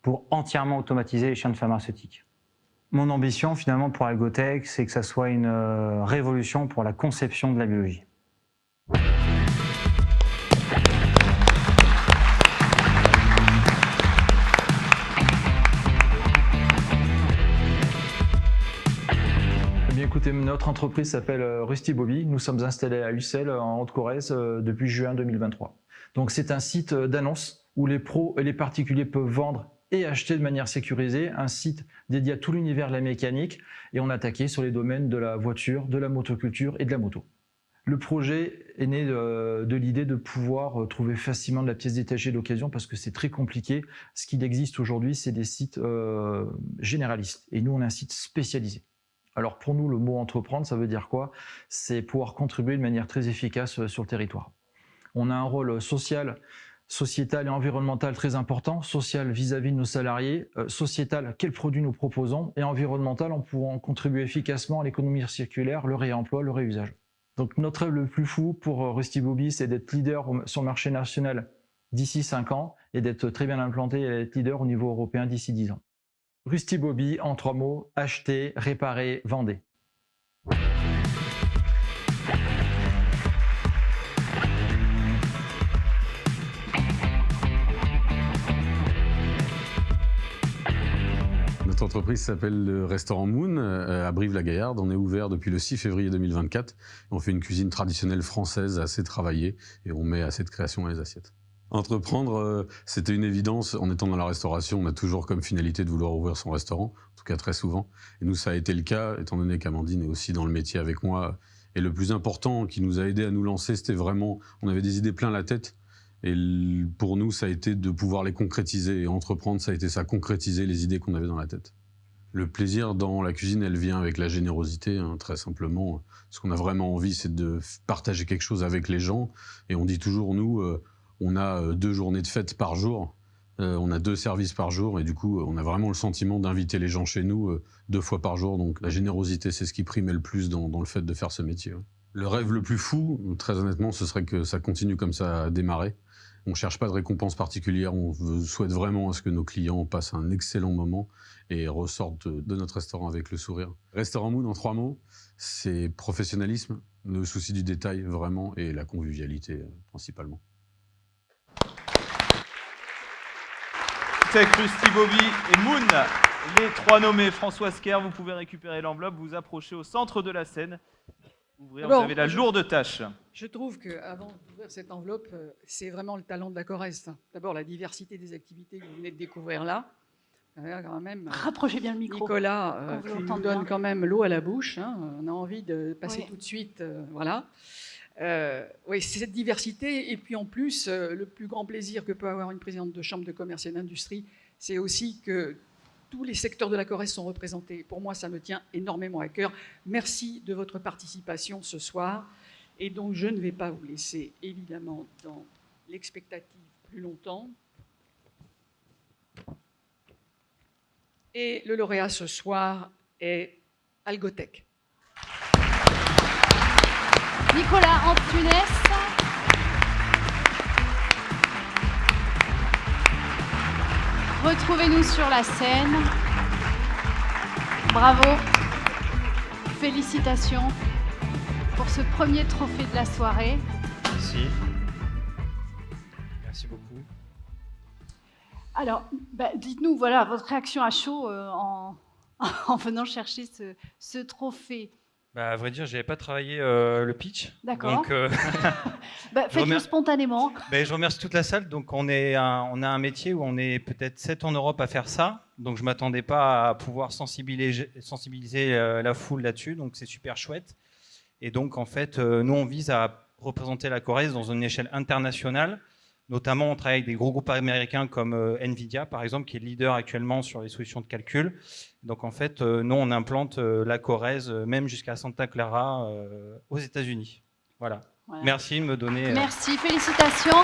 pour entièrement automatiser les chaînes pharmaceutiques. Mon ambition finalement pour Algotech, c'est que ça soit une révolution pour la conception de la biologie. Écoutez, notre entreprise s'appelle Rusty Bobby. Nous sommes installés à Ussel, en Haute-Corrèze, depuis juin 2023. Donc c'est un site d'annonce où les pros et les particuliers peuvent vendre et acheter de manière sécurisée, un site dédié à tout l'univers de la mécanique, et on attaquait sur les domaines de la voiture, de la motoculture et de la moto. Le projet est né de l'idée de pouvoir trouver facilement de la pièce détachée d'occasion parce que c'est très compliqué. Ce qu'il existe aujourd'hui, c'est des sites généralistes, et nous on est un site spécialisé. Alors pour nous, le mot entreprendre, ça veut dire quoi? C'est pouvoir contribuer de manière très efficace sur le territoire. On a un rôle social, sociétal et environnemental très important. Social vis-à-vis de nos salariés, sociétal, quels produits nous proposons, et environnemental en pouvant contribuer efficacement à l'économie circulaire, le réemploi, le réusage. Donc notre rêve le plus fou pour Rusty Bobby, c'est d'être leader sur le marché national d'ici 5 ans et d'être très bien implanté et d'être leader au niveau européen d'ici 10 ans. Rusty Bobby, en 3 mots, achetez, réparez, vendez. Notre entreprise s'appelle le Restaurant Moon à Brive-la-Gaillarde. On est ouvert depuis le 6 février 2024. On fait une cuisine traditionnelle française assez travaillée et on met assez de création dans les assiettes. Entreprendre, c'était une évidence. En étant dans la restauration, on a toujours comme finalité de vouloir ouvrir son restaurant, en tout cas très souvent. Et nous, ça a été le cas, étant donné qu'Amandine est aussi dans le métier avec moi. Et le plus important qui nous a aidé à nous lancer, c'était vraiment, on avait des idées plein la tête. Et pour nous, ça a été de pouvoir les concrétiser. Et entreprendre, ça a été ça, concrétiser les idées qu'on avait dans la tête. Le plaisir dans la cuisine, elle vient avec la générosité, hein, très simplement. Ce qu'on a vraiment envie, c'est de partager quelque chose avec les gens. Et on dit toujours, nous, on a 2 journées de fête par jour. On a 2 services par jour. Et du coup, on a vraiment le sentiment d'inviter les gens chez nous 2 fois par jour. Donc la générosité, c'est ce qui primait le plus dans le fait de faire ce métier. Ouais. Le rêve le plus fou, très honnêtement, ce serait que ça continue comme ça à démarrer. On ne cherche pas de récompense particulière, on souhaite vraiment à ce que nos clients passent un excellent moment et ressortent de notre restaurant avec le sourire. Restaurant Moon, en 3 mots, c'est professionnalisme, le souci du détail vraiment et la convivialité principalement. C'est avec Rusty Bobby et Moon, les 3 nommés. Françoise Kerr, vous pouvez récupérer l'enveloppe, vous approchez au centre de la scène. Vous avez la lourde tâche. Je trouve qu'avant d'ouvrir cette enveloppe, c'est vraiment le talent de la Corrèze. D'abord, la diversité des activités que vous venez de découvrir là. Quand même, rapprochez bien le micro. Nicolas, tu nous donnes quand même l'eau à la bouche. Hein. On a envie de passer tout de suite. Voilà. Oui, c'est cette diversité. Et puis en plus, le plus grand plaisir que peut avoir une présidente de chambre de commerce et d'industrie, c'est aussi que tous les secteurs de la Corrèze sont représentés. Pour moi, ça me tient énormément à cœur. Merci de votre participation ce soir. Et donc, je ne vais pas vous laisser, évidemment, dans l'expectative plus longtemps. Et le lauréat ce soir est Algotech. Nicolas Antunes. Retrouvez-nous sur la scène. Bravo. Félicitations pour ce premier trophée de la soirée. Merci. Merci beaucoup. Alors, dites-nous, voilà, votre réaction à chaud en venant chercher ce trophée. À vrai dire, je n'avais pas travaillé le pitch. D'accord. Donc, faites-le spontanément. Je remercie toute la salle. Donc, on a un métier où on est peut-être 7 en Europe à faire ça. Donc, je ne m'attendais pas à pouvoir sensibiliser la foule là-dessus. Donc, c'est super chouette. Et donc, en fait, nous, on vise à représenter la Corrèze dans une échelle internationale. Notamment, on travaille avec des gros groupes américains comme Nvidia, par exemple, qui est leader actuellement sur les solutions de calcul. Donc, en fait, nous, on implante la Corrèze, même jusqu'à Santa Clara, aux États-Unis. Voilà. Merci de me donner... Merci, félicitations.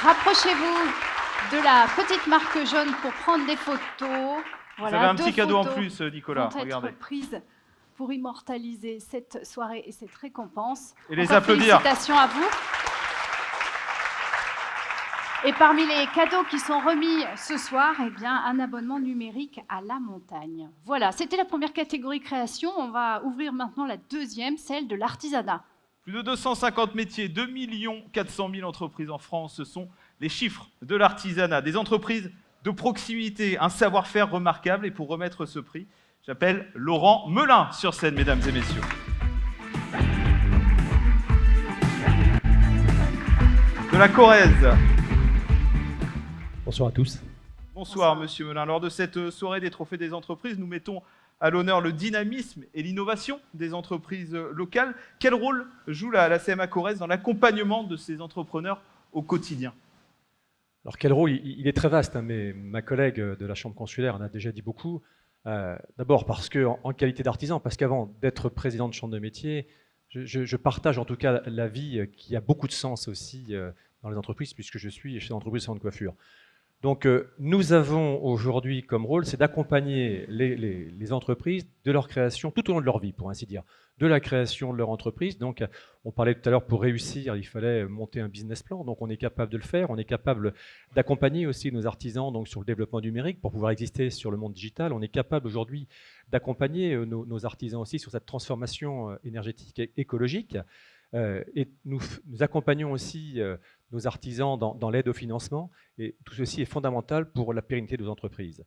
Rapprochez-vous de la petite marque jaune pour prendre des photos. Voilà, vous avez un petit cadeau en plus, Nicolas. Regardez. Prise pour immortaliser cette soirée et cette récompense. Et les applaudir. Félicitations à vous. Et parmi les cadeaux qui sont remis ce soir, un abonnement numérique à la montagne. Voilà, c'était la première catégorie création. On va ouvrir maintenant la deuxième, celle de l'artisanat. Plus de 250 métiers, 2 400 000 entreprises en France. Ce sont les chiffres de l'artisanat. Des entreprises de proximité, un savoir-faire remarquable. Et pour remettre ce prix, j'appelle Laurent Melin sur scène, mesdames et messieurs. de la Corrèze. Bonsoir à tous. Bonsoir, Monsieur Melin. Lors de cette soirée des trophées des entreprises, nous mettons à l'honneur le dynamisme et l'innovation des entreprises locales. Quel rôle joue la CMA Corrèze dans l'accompagnement de ces entrepreneurs au quotidien? Alors quel rôle? Il est très vaste, hein, mais ma collègue de la Chambre consulaire en a déjà dit beaucoup. D'abord parce que, en qualité d'artisan, parce qu'avant d'être président de Chambre de métier, je partage en tout cas l'avis qui a beaucoup de sens aussi dans les entreprises, puisque je suis chef d'entreprise de salon de coiffure. Donc nous avons aujourd'hui comme rôle, c'est d'accompagner les entreprises de leur création tout au long de leur vie, pour ainsi dire, de la création de leur entreprise. Donc on parlait tout à l'heure, pour réussir, il fallait monter un business plan, donc on est capable de le faire, on est capable d'accompagner aussi nos artisans donc, sur le développement numérique pour pouvoir exister sur le monde digital. On est capable aujourd'hui d'accompagner nos artisans aussi sur cette transformation énergétique et écologique. Et nous accompagnons aussi nos artisans dans l'aide au financement, et tout ceci est fondamental pour la pérennité de nos entreprises.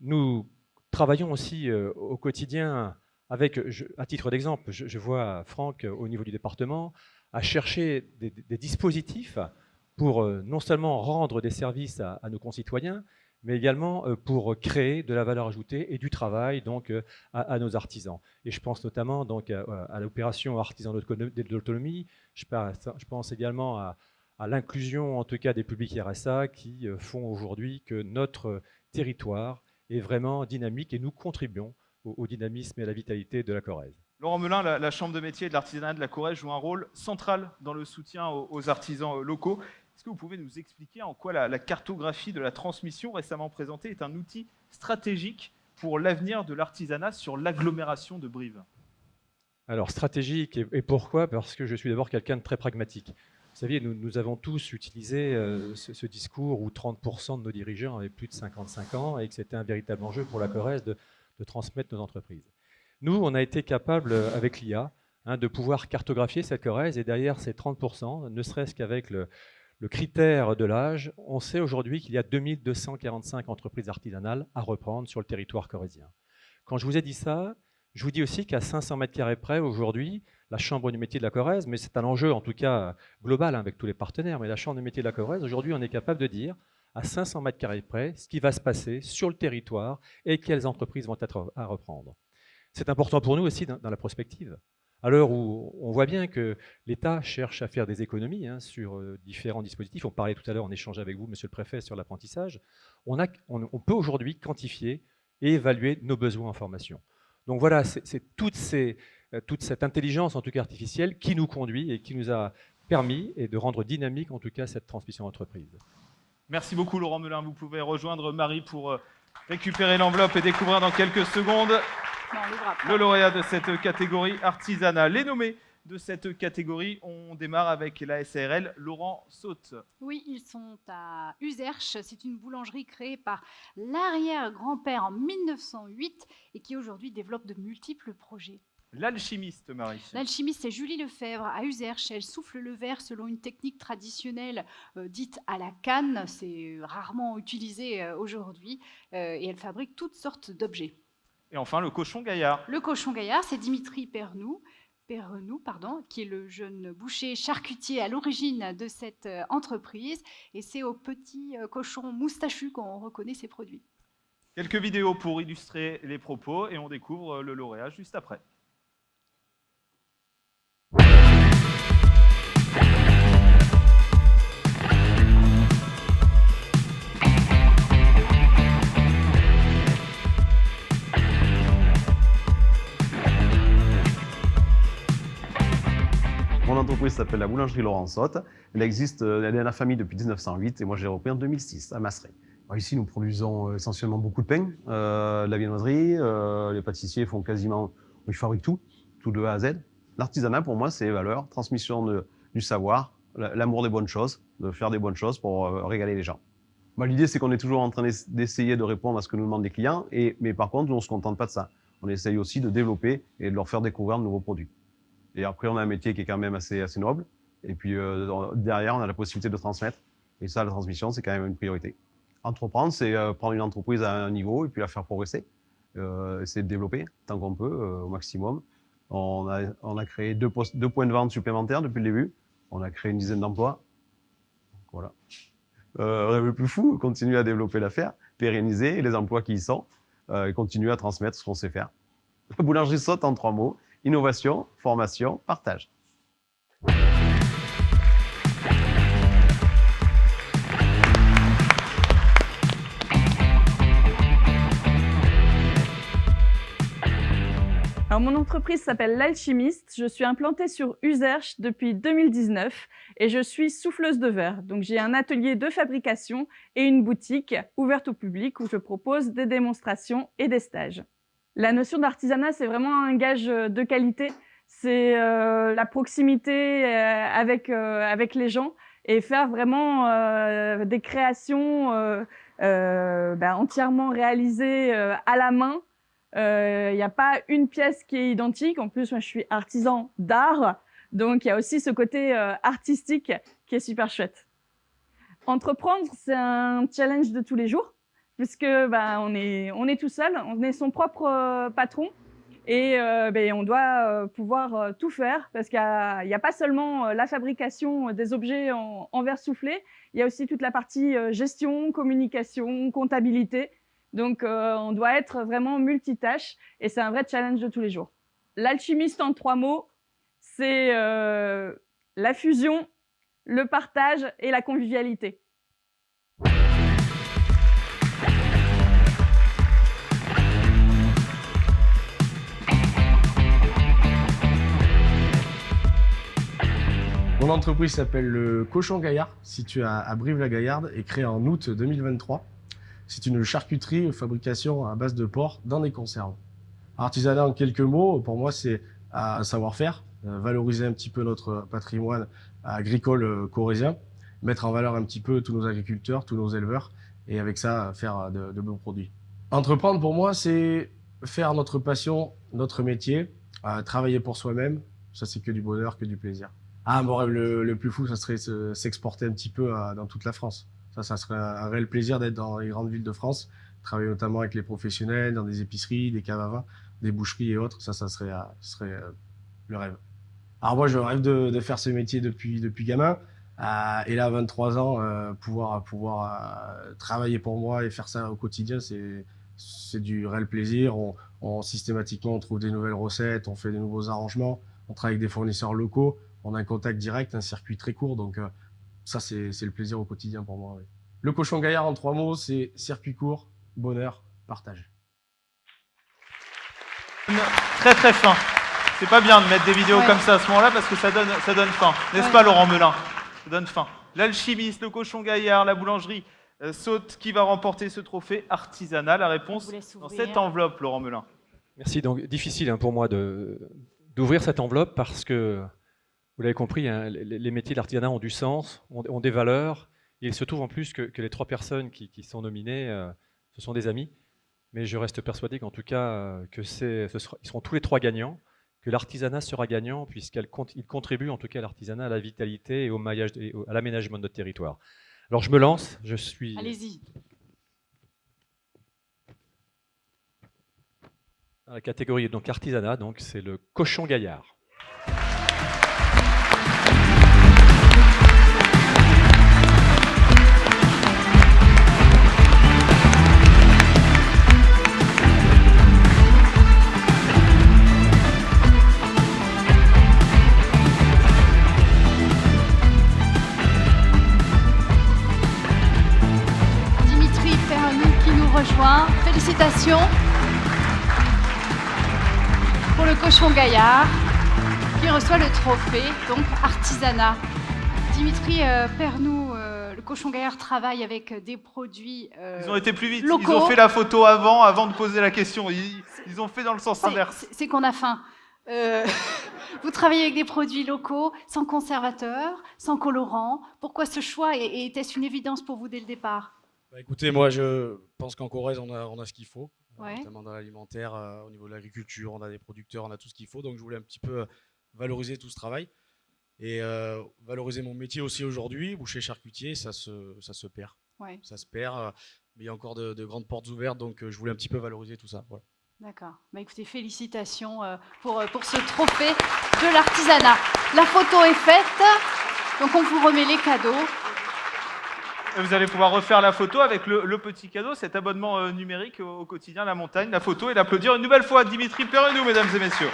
Nous travaillons aussi au quotidien avec, à titre d'exemple, je vois Franck au niveau du département, à chercher des dispositifs pour non seulement rendre des services à nos concitoyens, mais également pour créer de la valeur ajoutée et du travail donc, à nos artisans. Et je pense notamment donc, à l'opération Artisans de l'autonomie, je pense également à l'inclusion en tout cas des publics RSA qui font aujourd'hui que notre territoire est vraiment dynamique et nous contribuons au dynamisme et à la vitalité de la Corrèze. Laurent Melin, la Chambre de métier et de l'artisanat de la Corrèze joue un rôle central dans le soutien aux artisans locaux. Est-ce que vous pouvez nous expliquer en quoi la cartographie de la transmission récemment présentée est un outil stratégique pour l'avenir de l'artisanat sur l'agglomération de Brive? Alors stratégique, et pourquoi? Parce que je suis d'abord quelqu'un de très pragmatique. Vous savez, nous avons tous utilisé ce discours où 30% de nos dirigeants avaient plus de 55 ans et que c'était un véritable enjeu pour la Corrèze de transmettre nos entreprises. Nous, on a été capable, avec l'IA, de pouvoir cartographier cette Corrèze, et derrière ces 30%, ne serait-ce qu'avec le critère de l'âge, on sait aujourd'hui qu'il y a 2245 entreprises artisanales à reprendre sur le territoire corrézien. Quand je vous ai dit ça, je vous dis aussi qu'à 500 mètres carrés près, aujourd'hui, la Chambre du métier de la Corrèze, mais c'est un enjeu en tout cas global avec tous les partenaires, mais la Chambre du métier de la Corrèze, aujourd'hui, on est capable de dire à 500 mètres carrés près ce qui va se passer sur le territoire et quelles entreprises vont être à reprendre. C'est important pour nous aussi dans la prospective. À l'heure où on voit bien que l'État cherche à faire des économies sur différents dispositifs, on parlait tout à l'heure en échange avec vous, Monsieur le Préfet, sur l'apprentissage, on peut aujourd'hui quantifier et évaluer nos besoins en formation. Donc voilà, c'est toute cette intelligence, en tout cas artificielle, qui nous conduit et qui nous a permis de rendre dynamique, en tout cas, cette transmission d'entreprise. Merci beaucoup, Laurent Melin. Vous pouvez rejoindre Marie pour récupérer l'enveloppe et découvrir dans quelques secondes le lauréat de cette catégorie artisanat. Les nommés de cette catégorie, on démarre avec la SARL Laurent Saute. Oui, ils sont à Uzerche. C'est une boulangerie créée par l'arrière-grand-père en 1908 et qui aujourd'hui développe de multiples projets. L'alchimiste, Marie. L'alchimiste, c'est Julie Lefebvre à Uzerche. Elle souffle le verre selon une technique traditionnelle dite à la canne. C'est rarement utilisé aujourd'hui et elle fabrique toutes sortes d'objets. Et enfin, le cochon gaillard. Le cochon gaillard, c'est Dimitri Pernoud, qui est le jeune boucher charcutier à l'origine de cette entreprise. Et c'est au petit cochon moustachu qu'on reconnaît ses produits. Quelques vidéos pour illustrer les propos et on découvre le lauréat juste après. Mon entreprise s'appelle la boulangerie Laurent Saute. Elle existe, elle est à la famille depuis 1908 et moi j'ai repris en 2006 à Masseray. Ici, nous produisons essentiellement beaucoup de pain, la viennoiserie, les pâtissiers font quasiment, ils fabriquent tout de A à Z. L'artisanat, pour moi, c'est les valeurs, transmission du savoir, l'amour des bonnes choses, de faire des bonnes choses pour régaler les gens. L'idée, c'est qu'on est toujours en train d'essayer de répondre à ce que nous demandent les clients, mais par contre, nous, on ne se contente pas de ça. On essaye aussi de développer et de leur faire découvrir de nouveaux produits. Et après, on a un métier qui est quand même assez noble. Et puis, derrière, on a la possibilité de transmettre. Et ça, la transmission, c'est quand même une priorité. Entreprendre, c'est prendre une entreprise à un niveau et puis la faire progresser. Essayer de développer tant qu'on peut, au maximum. On a créé deux points de vente supplémentaires depuis le début. On a créé une dizaine d'emplois. Voilà. Rêve le plus fou, continuer à développer l'affaire, pérenniser les emplois qui y sont, et continuer à transmettre ce qu'on sait faire. La boulangerie Sot en 3 mots, innovation, formation, partage. Alors, mon entreprise s'appelle L'Alchimiste. Je suis implantée sur Uzerche depuis 2019 et je suis souffleuse de verre. Donc, j'ai un atelier de fabrication et une boutique ouverte au public où je propose des démonstrations et des stages. La notion d'artisanat, c'est vraiment un gage de qualité. C'est la proximité avec les gens et faire vraiment des créations entièrement réalisées à la main. Il n'y a pas une pièce qui est identique. En plus, moi, je suis artisan d'art. Donc, il y a aussi ce côté artistique qui est super chouette. Entreprendre, c'est un challenge de tous les jours puisque on est tout seul, on est son propre patron et on doit pouvoir tout faire parce qu'il n'y a pas seulement la fabrication des objets en verre soufflé, il y a aussi toute la partie gestion, communication, comptabilité. Donc, on doit être vraiment multitâche et c'est un vrai challenge de tous les jours. L'alchimiste en 3 mots, c'est la fusion, le partage et la convivialité. Mon entreprise s'appelle le Cochon Gaillard, située à Brive-la-Gaillarde et créée en août 2023. C'est une charcuterie fabrication à base de porc dans des conserves. Artisanat en quelques mots, pour moi c'est un savoir-faire, valoriser un petit peu notre patrimoine agricole corrézien, mettre en valeur un petit peu tous nos agriculteurs, tous nos éleveurs et avec ça faire de bons produits. Entreprendre pour moi c'est faire notre passion, notre métier, travailler pour soi-même, ça c'est que du bonheur, que du plaisir. Mon rêve le plus fou, ça serait s'exporter un petit peu dans toute la France. Ça serait un réel plaisir d'être dans les grandes villes de France, travailler notamment avec les professionnels, dans des épiceries, des caves à vin, des boucheries et autres. Ça serait le rêve. Alors moi, je rêve de faire ce métier depuis gamin. Et là, à 23 ans, pouvoir travailler pour moi et faire ça au quotidien, c'est du réel plaisir. Systématiquement, on trouve des nouvelles recettes, on fait des nouveaux arrangements, on travaille avec des fournisseurs locaux. On a un contact direct, un circuit très court, donc ça, c'est le plaisir au quotidien pour moi. Oui. Le Cochon Gaillard, en 3 mots, c'est circuit court, bonheur, partage. Très très fin. C'est pas bien de mettre des vidéos comme ça à ce moment-là parce que ça donne faim. N'est-ce pas, Laurent Melin? Ça donne faim. L'alchimiste, le Cochon Gaillard, la boulangerie Sot qui va remporter ce trophée artisanal. La réponse dans cette enveloppe, Laurent Melin. Merci. Donc, difficile pour moi d'ouvrir cette enveloppe parce que vous l'avez compris, hein, les métiers de l'artisanat ont du sens, ont des valeurs. Et il se trouve en plus que les 3 personnes qui sont nominées, ce sont des amis. Mais je reste persuadé qu'en tout cas, ils seront tous les 3 gagnants, que l'artisanat sera gagnant puisqu'il contribue en tout cas à l'artisanat, à la vitalité et au maillage, et à l'aménagement de notre territoire. Alors je me lance, je suis... Allez-y. Dans la catégorie donc artisanat, donc c'est le Cochon Gaillard. Félicitations pour le Cochon Gaillard qui reçoit le trophée, donc artisanat. Dimitri Pernou, le Cochon Gaillard travaille avec des produits Ils ont été plus vite, locaux. Ils ont fait la photo avant de poser la question. Ils ont fait dans le sens inverse. C'est qu'on a faim. Vous travaillez avec des produits locaux, sans conservateurs, sans colorants. Pourquoi ce choix et était-ce une évidence pour vous dès le départ? Écoutez, moi je pense qu'en Corrèze on a ce qu'il faut, ouais. Notamment dans l'alimentaire, au niveau de l'agriculture, on a des producteurs, on a tout ce qu'il faut. Donc je voulais un petit peu valoriser tout ce travail et valoriser mon métier aussi aujourd'hui, boucher charcutier, ça se perd. Ouais. Ça se perd, mais il y a encore de grandes portes ouvertes, donc je voulais un petit peu valoriser tout ça. Voilà. D'accord. Écoutez, félicitations pour ce trophée de l'artisanat. La photo est faite. Donc on vous remet les cadeaux. Et vous allez pouvoir refaire la photo avec le petit cadeau, cet abonnement numérique au quotidien La Montagne, la photo, et l'applaudir une nouvelle fois Dimitri Perrenou, mesdames et messieurs.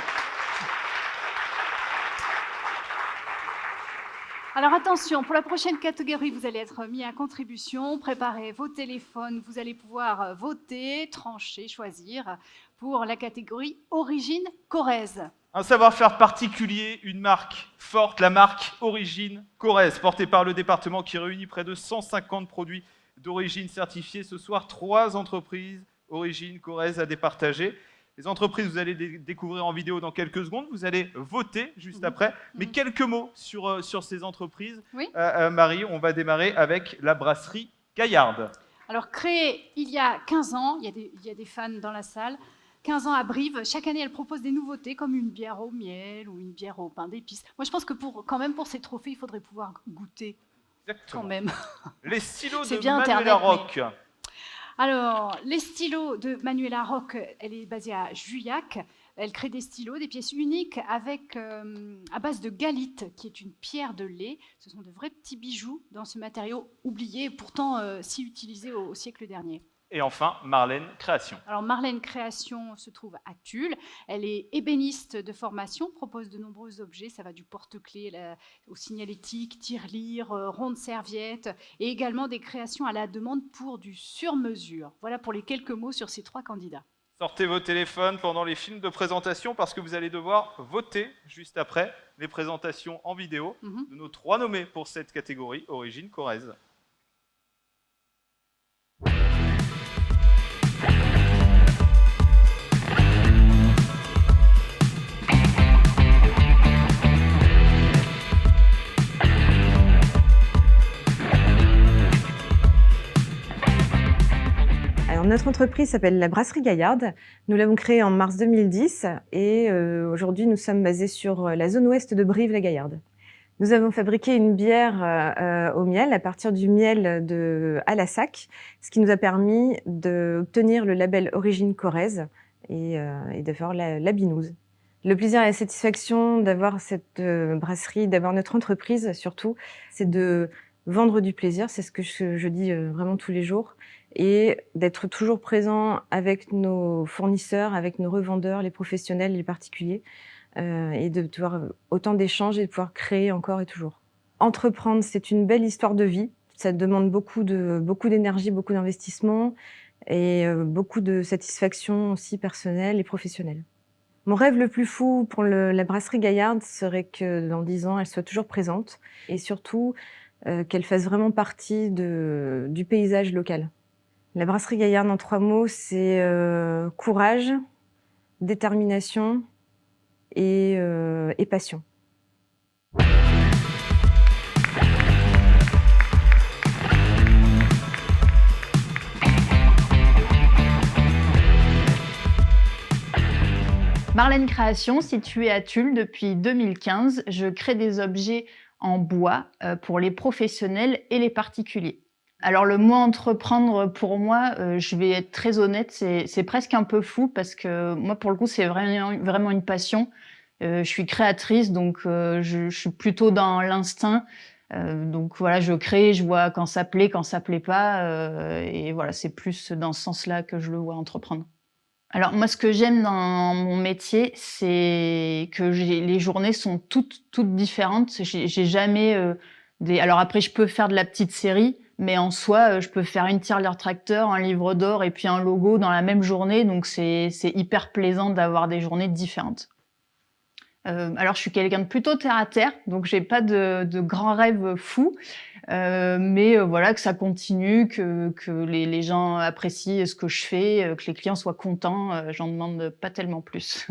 Alors attention, pour la prochaine catégorie, vous allez être mis à contribution. Préparez vos téléphones, vous allez pouvoir voter, trancher, choisir pour la catégorie Origine Corrèze. Un savoir-faire particulier, une marque forte, la marque Origine Corrèze, portée par le département qui réunit près de 150 produits d'origine certifiés. Ce soir, 3 entreprises Origine Corrèze à départager. Les entreprises, vous allez les découvrir en vidéo dans quelques secondes. Vous allez voter juste après. Mais quelques mots sur ces entreprises. Oui. Marie, on va démarrer avec la brasserie Gaillarde. Alors créée il y a 15 ans, il y a des fans dans la salle, 15 ans à Brive. Chaque année, elle propose des nouveautés comme une bière au miel ou une bière au pain d'épices. Moi, je pense que quand même pour ces trophées, il faudrait pouvoir goûter. Exactement. Quand même. Les stylos C'est de bien Manuela Internet, Rock. Alors, les stylos de Manuela Rock, elle est basée à Juillac. Elle crée des stylos, des pièces uniques à base de galite, qui est une pierre de lait. Ce sont de vrais petits bijoux dans ce matériau oublié et pourtant si utilisé au siècle dernier. Et enfin, Marlène Création. Alors Marlène Création se trouve à Tulle. Elle est ébéniste de formation, propose de nombreux objets. Ça va du porte-clés au signalétique, tirelire, ronde serviette et également des créations à la demande pour du sur-mesure. Voilà pour les quelques mots sur ces 3 candidats. Sortez vos téléphones pendant les films de présentation parce que vous allez devoir voter juste après les présentations en vidéo de nos 3 nommés pour cette catégorie Origine Corrèze. Alors, notre entreprise s'appelle la Brasserie Gaillarde. Nous l'avons créée en mars 2010 et aujourd'hui nous sommes basés sur la zone ouest de Brive-la-Gaillarde. Nous avons fabriqué une bière au miel à partir du miel de Alassac, ce qui nous a permis d'obtenir le label Origine Corrèze et de faire la binouse. Le plaisir et la satisfaction d'avoir cette brasserie, d'avoir notre entreprise surtout, c'est de vendre du plaisir, c'est ce que je dis vraiment tous les jours, et d'être toujours présent avec nos fournisseurs, avec nos revendeurs, les professionnels, les particuliers, et de pouvoir autant d'échanges et de pouvoir créer encore et toujours. Entreprendre, c'est une belle histoire de vie. Ça demande beaucoup d'énergie, beaucoup d'investissement et beaucoup de satisfaction aussi personnelle et professionnelle. Mon rêve le plus fou pour la brasserie Gaillarde serait que dans 10 ans, elle soit toujours présente et surtout qu'elle fasse vraiment partie du paysage local. La brasserie Gaillarde, en 3 mots, c'est courage, détermination et passion. Marlène Création, située à Tulle depuis 2015, je crée des objets en bois pour les professionnels et les particuliers. Alors le mot entreprendre, pour moi, je vais être très honnête, c'est presque un peu fou parce que moi, pour le coup, c'est vraiment une passion. Je suis créatrice, donc je suis plutôt dans l'instinct. Donc voilà, je crée, je vois quand ça plaît pas. Et voilà, c'est plus dans ce sens-là que je le vois entreprendre. Alors moi, ce que j'aime dans mon métier, c'est que les journées sont toutes différentes. J'ai jamais Alors après, je peux faire de la petite série, mais en soi, je peux faire une tirelire tracteur, un livre d'or et puis un logo dans la même journée. Donc c'est hyper plaisant d'avoir des journées différentes. Alors je suis quelqu'un de plutôt terre à terre, donc j'ai pas de grands rêves fous, mais voilà, que ça continue, que les gens apprécient ce que je fais, que les clients soient contents, j'en demande pas tellement plus.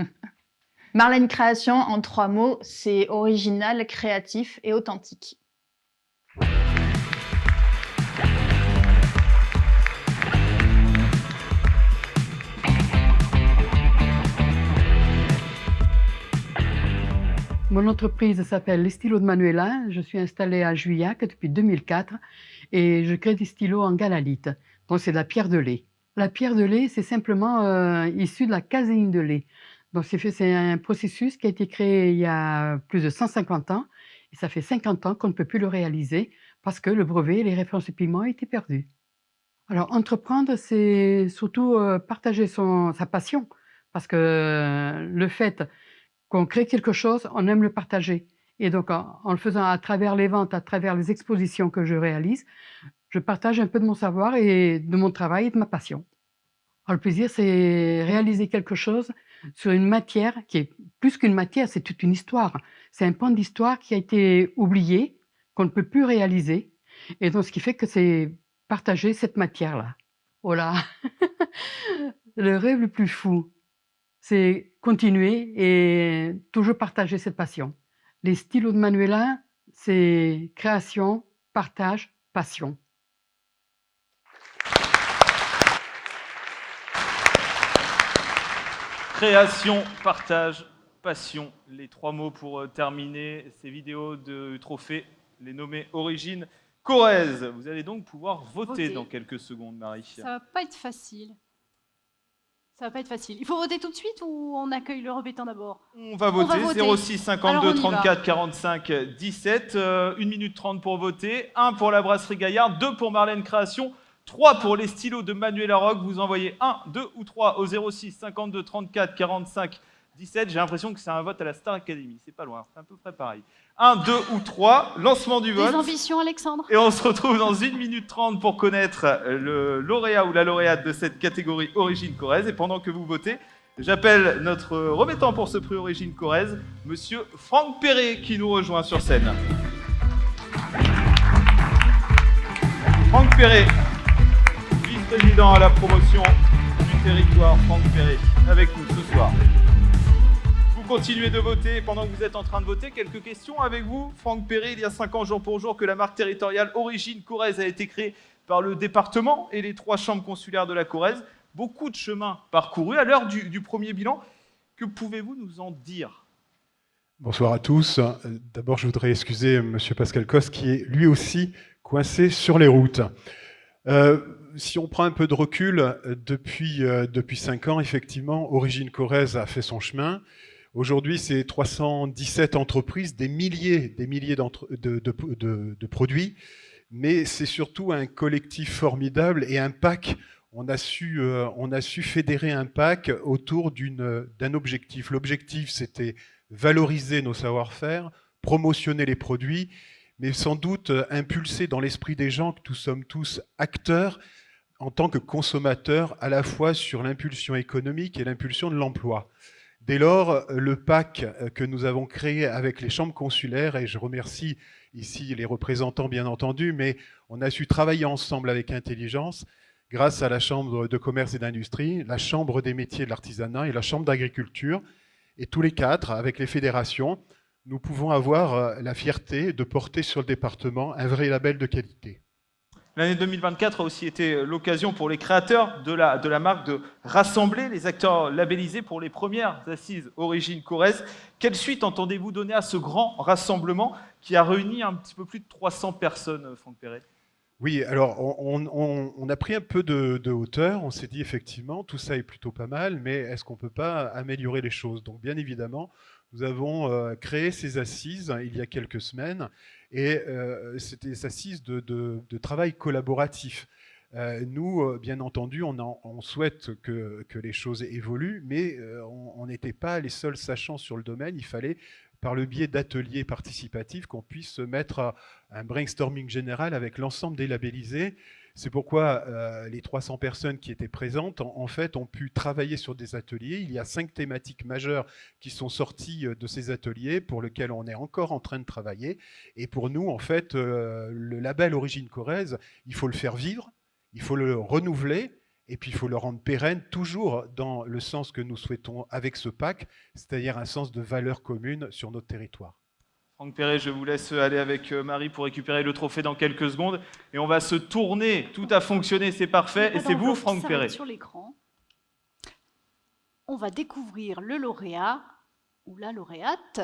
Marlène Création, en 3 mots, c'est original, créatif et authentique. Mon entreprise s'appelle Les Stylos de Manuela. Je suis installée à Juillac depuis 2004 et je crée des stylos en galalite. Donc c'est de la pierre de lait. La pierre de lait, c'est simplement issu de la caséine de lait. Donc c'est un processus qui a été créé il y a plus de 150 ans Et ça fait 50 ans qu'on ne peut plus le réaliser parce que le brevet et les références de pigments ont été perdus. Alors, entreprendre, c'est surtout partager sa passion. Parce que le fait qu'on crée quelque chose, on aime le partager. Et donc, en le faisant à travers les ventes, à travers les expositions que je réalise, je partage un peu de mon savoir et de mon travail et de ma passion. Alors, le plaisir, c'est réaliser quelque chose sur une matière qui est plus qu'une matière, c'est toute une histoire. C'est un pan d'histoire qui a été oublié, qu'on ne peut plus réaliser. Et donc, ce qui fait que c'est partager cette matière-là. Oh là Le rêve le plus fou, c'est continuer et toujours partager cette passion. Les stylos de Manuela, c'est création, partage, passion. Création, partage, passion. Les 3 mots pour terminer ces vidéos de trophées, les nommés Origine Corrèze. Vous allez donc pouvoir voter dans quelques secondes, Marie. Ça va pas être facile. Ça va pas être facile. Il faut voter tout de suite ou on accueille le répétant d'abord? On va voter 06 52 34 45 17. 1 minute 30 pour voter. 1 pour la Brasserie Gaillarde, 2 pour Marlène Création, 3 pour les stylos de Manuela Rock. Vous envoyez 1, 2 ou 3 au 06 52 34 45 17. J'ai l'impression que c'est un vote à la Star Academy. C'est pas loin, c'est à peu près pareil. 1, 2 ou 3, lancement du vote. Des ambitions, Alexandre. Et on se retrouve dans 1 minute 30 pour connaître le lauréat ou la lauréate de cette catégorie Origine Corrèze. Et pendant que vous votez, j'appelle notre remettant pour ce prix Origine Corrèze, monsieur Franck Perret, qui nous rejoint sur scène. Franck Perret, vice-président à la promotion du territoire, Franck Perret, avec nous ce soir. Vous continuez de voter. Pendant que vous êtes en train de voter, quelques questions avec vous. Franck Perret, il y a 5 ans, jour pour jour, que la marque territoriale Origine Corrèze a été créée par le département et les 3 chambres consulaires de la Corrèze. Beaucoup de chemin parcouru. À l'heure du premier bilan, que pouvez-vous nous en dire? Bonsoir à tous. D'abord, je voudrais excuser M. Pascal Cos, qui est lui aussi coincé sur les routes. Si on prend un peu de recul, depuis 5 ans, effectivement, Origine Corrèze a fait son chemin. Aujourd'hui, c'est 317 entreprises, des milliers de produits, mais c'est surtout un collectif formidable et un pack. On a su fédérer un pack autour d'un objectif. L'objectif, c'était valoriser nos savoir-faire, promotionner les produits, mais sans doute impulser dans l'esprit des gens que nous sommes tous acteurs en tant que consommateurs, à la fois sur l'impulsion économique et l'impulsion de l'emploi. Dès lors, le pack que nous avons créé avec les chambres consulaires, et je remercie ici les représentants bien entendu, mais on a su travailler ensemble avec intelligence grâce à la Chambre de commerce et d'industrie, la Chambre des métiers et de l'artisanat et la Chambre d'agriculture. Et tous les 4, avec les fédérations, nous pouvons avoir la fierté de porter sur le département un vrai label de qualité. L'année 2024 a aussi été l'occasion pour les créateurs de la marque de rassembler les acteurs labellisés pour les premières assises Origine Corrèze. Quelle suite entendez-vous donner à ce grand rassemblement qui a réuni un petit peu plus de 300 personnes, Franck Perret? Oui, alors on a pris un peu de hauteur, on s'est dit effectivement tout ça est plutôt pas mal, mais est-ce qu'on ne peut pas améliorer les choses? Donc bien évidemment, nous avons créé ces assises il y a quelques semaines, et c'était des assises de travail collaboratif. Nous, bien entendu, on souhaite que les choses évoluent, mais on n'était pas les seuls sachants sur le domaine. Il fallait, par le biais d'ateliers participatifs, qu'on puisse mettre un brainstorming général avec l'ensemble des labellisés. C'est pourquoi les 300 personnes qui étaient présentes, en fait, ont pu travailler sur des ateliers. Il y a 5 thématiques majeures qui sont sorties de ces ateliers pour lesquelles on est encore en train de travailler. Et pour nous, en fait, le label Origine Corrèze, il faut le faire vivre, il faut le renouveler, et puis il faut le rendre pérenne, toujours dans le sens que nous souhaitons avec ce pack, c'est-à-dire un sens de valeur commune sur notre territoire. Franck Perret, je vous laisse aller avec Marie pour récupérer le trophée dans quelques secondes. Et on va se tourner, tout a fonctionné, c'est parfait. Et c'est vous, Franck Perret. Sur l'écran, on va découvrir le lauréat ou la lauréate.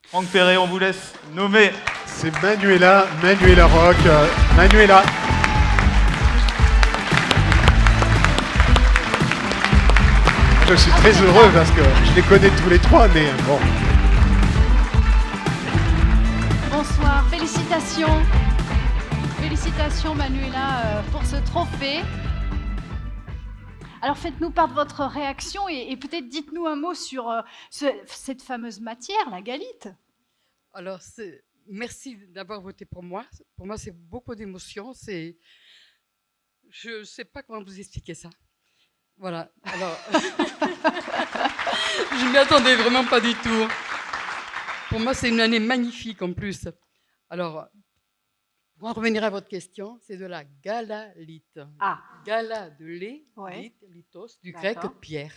Franck Perret, on vous laisse nommer. C'est Manuela Rock. Manuela. Je suis très heureux parce que je les connais tous les 3, mais bon. Félicitations. Félicitations Manuela pour ce trophée. Alors faites-nous part de votre réaction et peut-être dites-nous un mot sur cette fameuse matière, la galite. Alors, merci d'avoir voté pour moi. Pour moi, c'est beaucoup d'émotions. Je ne sais pas comment vous expliquer ça. Voilà. Alors, je ne m'y attendais vraiment pas du tout. Pour moi, c'est une année magnifique en plus. Alors, pour en revenir à votre question, c'est de la galalite. Ah. Gala de lait, Ouais. lith, lithos, du grec D'accord. pierre.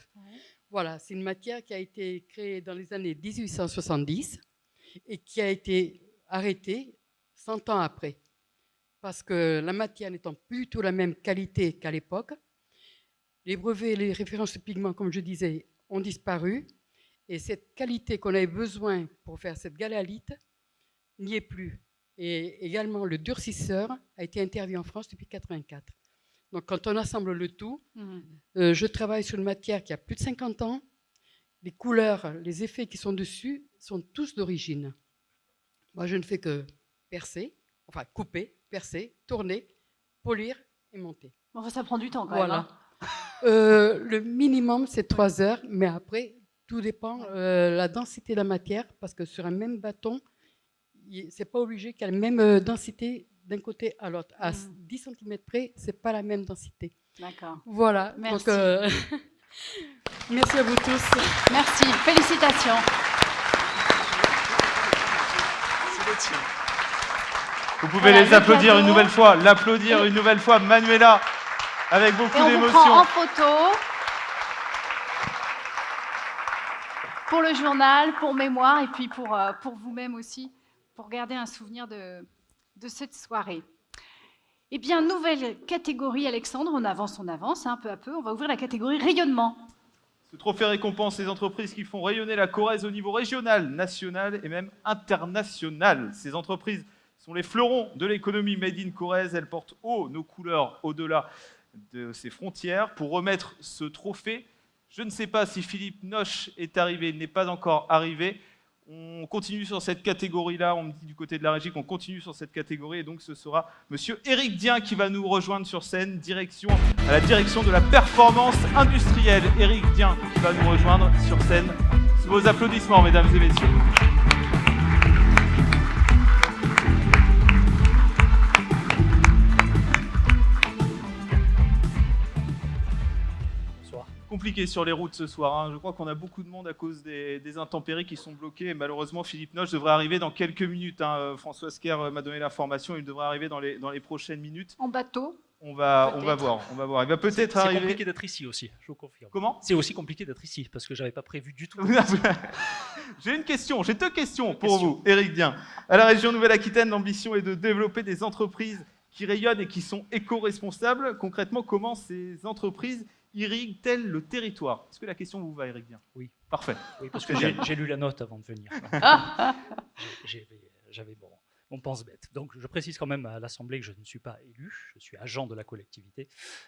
Voilà, c'est une matière qui a été créée dans les années 1870 et qui a été arrêtée 100 ans après. Parce que la matière n'étant plus du tout la même qualité qu'à l'époque, les brevets et les références de pigments, comme je disais, ont disparu. Et cette qualité qu'on avait besoin pour faire cette galalite n'y est plus. Et également, le durcisseur a été interdit en France depuis 1984. Donc, quand on assemble le tout, je travaille sur une matière qui a plus de 50 ans. Les couleurs, les effets qui sont dessus sont tous d'origine. Moi, je ne fais que percer, enfin couper, percer, tourner, polir et monter. Enfin, ça prend du temps quand Voilà. même. Hein. Le minimum, c'est 3 heures, mais après, tout dépend de la densité de la matière, parce que sur un même bâton, c'est pas obligé qu'il y ait la même densité d'un côté à l'autre. À 10 cm près, c'est pas la même densité. D'accord. Voilà. Merci. Donc, merci à vous tous. Merci. Félicitations. Vous pouvez les applaudir une nouvelle fois, l'applaudir une nouvelle fois, Manuela, avec beaucoup Et on vous d'émotion. prend en photo pour le journal, pour mémoire et puis pour vous-même aussi, pour garder un souvenir de cette soirée. Eh bien, nouvelle catégorie, Alexandre, on avance, hein, peu à peu. On va ouvrir la catégorie rayonnement. Ce trophée récompense les entreprises qui font rayonner la Corrèze au niveau régional, national et même international. Ces entreprises sont les fleurons de l'économie made in Corrèze. Elles portent haut nos couleurs au-delà de ces frontières. Pour remettre ce trophée, je ne sais pas si Philippe Noche est arrivé, il n'est pas encore arrivé. On continue sur cette catégorie-là, on me dit du côté de la régie qu'on continue sur cette catégorie, et donc ce sera monsieur Éric Dien qui va nous rejoindre sur scène, à la direction de la performance industrielle. Éric Dien qui va nous rejoindre sur scène. Sous vos applaudissements, mesdames et messieurs. Compliqué sur les routes ce soir. Hein. Je crois qu'on a beaucoup de monde à cause des intempéries qui sont bloquées. Et malheureusement, Philippe Noche devrait arriver dans quelques minutes. Hein. François Sker m'a donné l'information. Il devrait arriver dans les prochaines minutes. En bateau. On va voir. Il va peut-être arriver. C'est compliqué d'être ici aussi, je vous confirme. Comment ? C'est aussi compliqué d'être ici parce que j'avais pas prévu du tout. J'ai deux questions pour vous, Éric Dien. À la région Nouvelle-Aquitaine, l'ambition est de développer des entreprises qui rayonnent et qui sont éco-responsables. Concrètement, comment ces entreprises irrigue-t-elle le territoire? Est-ce que la question vous va, Éric Dien? Oui. Parfait. Oui, parce que j'ai lu la note avant de venir. J'avais mon pense-bête. Donc, je précise quand même à l'Assemblée que je ne suis pas élu, je suis agent de la collectivité.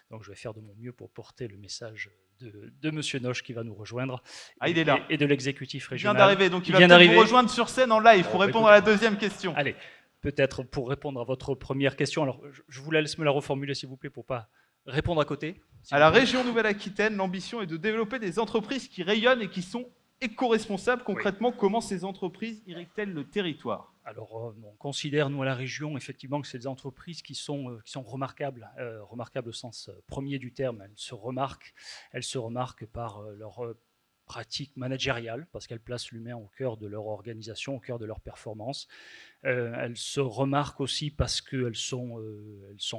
Donc, je vais faire de mon mieux pour porter le message de monsieur Noche qui va nous rejoindre. Il est là. Et de l'exécutif régional. Il vient d'arriver, donc il va peut-être vous rejoindre sur scène en live pour répondre à la deuxième question. Allez, peut-être pour répondre à votre première question. Alors, je vous laisse me la reformuler, s'il vous plaît, pour pas répondre à côté. À la région Nouvelle-Aquitaine, l'ambition est de développer des entreprises qui rayonnent et qui sont éco-responsables. Concrètement, comment ces entreprises irriguent-elles le territoire? Alors, on considère, nous, à la région, effectivement, que c'est des entreprises qui sont remarquables, remarquables au sens premier du terme. Elles se remarquent par leur pratique managériale, parce qu'elles placent l'humain au cœur de leur organisation, au cœur de leur performance. Elles se remarquent aussi parce qu'elles sont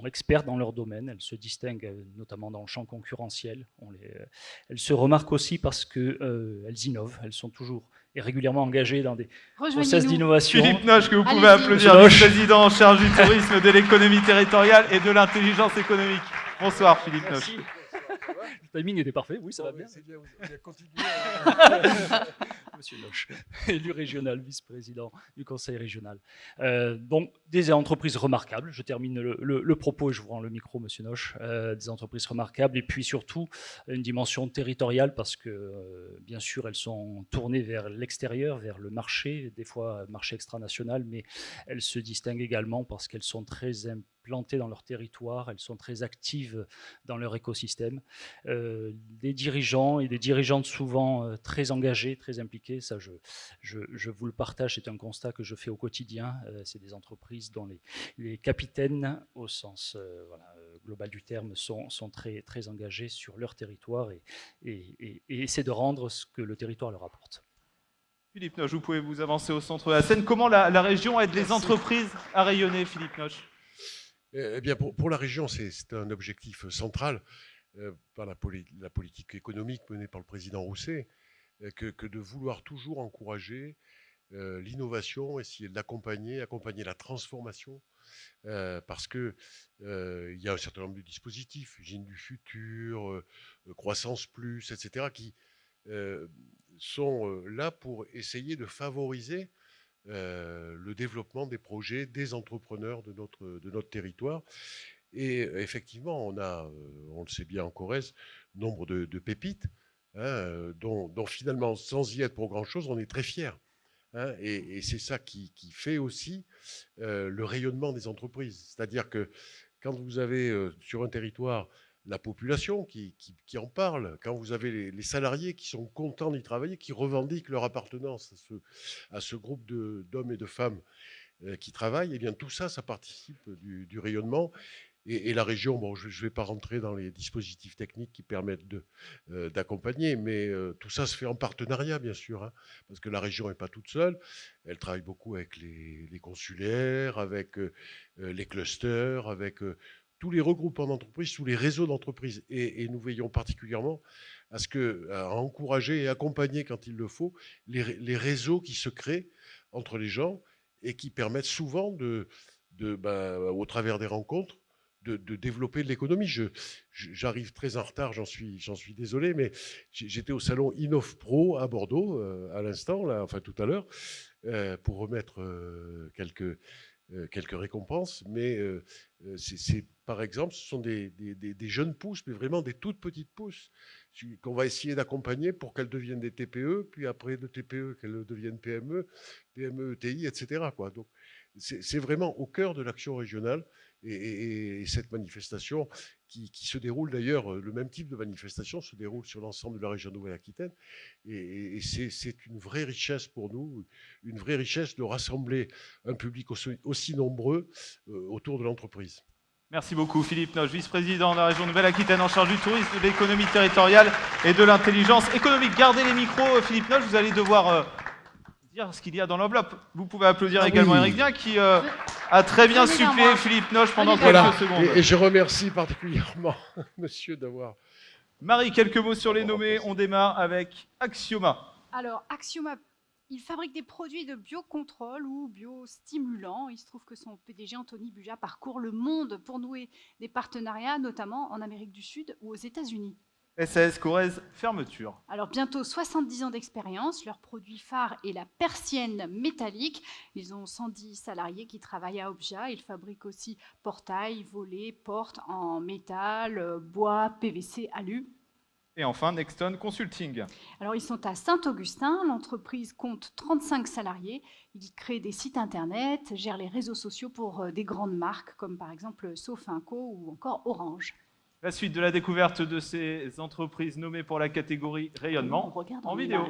expertes dans leur domaine, elles se distinguent notamment dans le champ concurrentiel. Elles se remarquent aussi parce qu'elles innovent, elles sont toujours et régulièrement engagées dans des process d'innovation. Philippe Noche, que vous pouvez applaudir, vice-président en charge du tourisme, de l'économie territoriale et de l'intelligence économique. Bonsoir Philippe Noche. Le timing était parfait, oui, ça va bien. C'est bien, vous avez continué. Monsieur Noche, élu régional, vice-président du conseil régional. Donc, des entreprises remarquables. Je termine le propos et je vous rends le micro, monsieur Noche. Des entreprises remarquables et puis surtout une dimension territoriale parce que, bien sûr, elles sont tournées vers l'extérieur, vers le marché, des fois marché extranational, mais elles se distinguent également parce qu'elles sont très implantées dans leur territoire, elles sont très actives dans leur écosystème. Des dirigeants et des dirigeantes souvent très engagés, très impliqués, ça je vous le partage, c'est un constat que je fais au quotidien. C'est des entreprises dont les capitaines, au sens global du terme, sont très, très engagés sur leur territoire et essaient de rendre ce que le territoire leur apporte. Philippe Noche, vous pouvez vous avancer au centre de la scène. Comment la région aide les entreprises à rayonner, Philippe Noche? Eh bien, pour la région, c'est un objectif central par la politique économique menée par le président Rousset, que de vouloir toujours encourager l'innovation, essayer d'accompagner la transformation, parce que il y a un certain nombre de dispositifs, usine du futur, croissance plus, etc., qui sont là pour essayer de favoriser le développement des projets, des entrepreneurs de notre territoire. Et effectivement, on le sait bien en Corrèze, nombre de pépites, hein, dont finalement, sans y être pour grand-chose, on est très fiers. Hein, et c'est ça qui fait aussi le rayonnement des entreprises. C'est-à-dire que quand vous avez sur un territoire la population qui en parle, quand vous avez les salariés qui sont contents d'y travailler, qui revendiquent leur appartenance à ce groupe d'hommes et de femmes qui travaillent, et bien tout ça, ça participe du rayonnement. Et la région, bon, je ne vais pas rentrer dans les dispositifs techniques qui permettent d'accompagner, mais tout ça se fait en partenariat, bien sûr, hein, parce que la région n'est pas toute seule. Elle travaille beaucoup avec les consulaires, avec les clusters, avec tous les regroupements d'entreprises, tous les réseaux d'entreprises. Et nous veillons particulièrement à encourager et accompagner, quand il le faut, les réseaux qui se créent entre les gens et qui permettent souvent, au travers des rencontres, de développer de l'économie. J'arrive très en retard, j'en suis désolé, mais j'étais au salon InnovPro à Bordeaux à l'instant, là, enfin tout à l'heure, pour remettre quelques récompenses. Mais par exemple, ce sont des jeunes pousses, mais vraiment des toutes petites pousses qu'on va essayer d'accompagner pour qu'elles deviennent des TPE, puis après de TPE qu'elles deviennent PME, ETI, etc. quoi. Donc c'est vraiment au cœur de l'action régionale. Et cette manifestation qui se déroule d'ailleurs, le même type de manifestation se déroule sur l'ensemble de la région Nouvelle-Aquitaine. Et c'est une vraie richesse pour nous, une vraie richesse de rassembler un public aussi nombreux autour de l'entreprise. Merci beaucoup Philippe Noche, vice-président de la région Nouvelle-Aquitaine en charge du tourisme, de l'économie territoriale et de l'intelligence économique. Gardez les micros, Philippe Noche, vous allez devoir dire ce qu'il y a dans l'enveloppe. Vous pouvez applaudir également Eric Dien qui a très bien suppléé Philippe Noche pendant quelques secondes. Et je remercie particulièrement monsieur d'avoir... Marie, quelques mots sur les nommés. On démarre avec Axioma. Alors, Axioma, il fabrique des produits de biocontrôle ou biostimulants. Il se trouve que son PDG, Anthony Buja, parcourt le monde pour nouer des partenariats, notamment en Amérique du Sud ou aux États-Unis. SAS Corrèze, fermeture. Alors bientôt 70 ans d'expérience, leur produit phare est la persienne métallique. Ils ont 110 salariés qui travaillent à Obja. Ils fabriquent aussi portails, volets, portes en métal, bois, PVC, alu. Et enfin, Nexton Consulting. Alors ils sont à Saint-Augustin. L'entreprise compte 35 salariés. Ils créent des sites internet, gèrent les réseaux sociaux pour des grandes marques comme par exemple Sofinco ou encore Orange. La suite de la découverte de ces entreprises nommées pour la catégorie rayonnement en vidéo.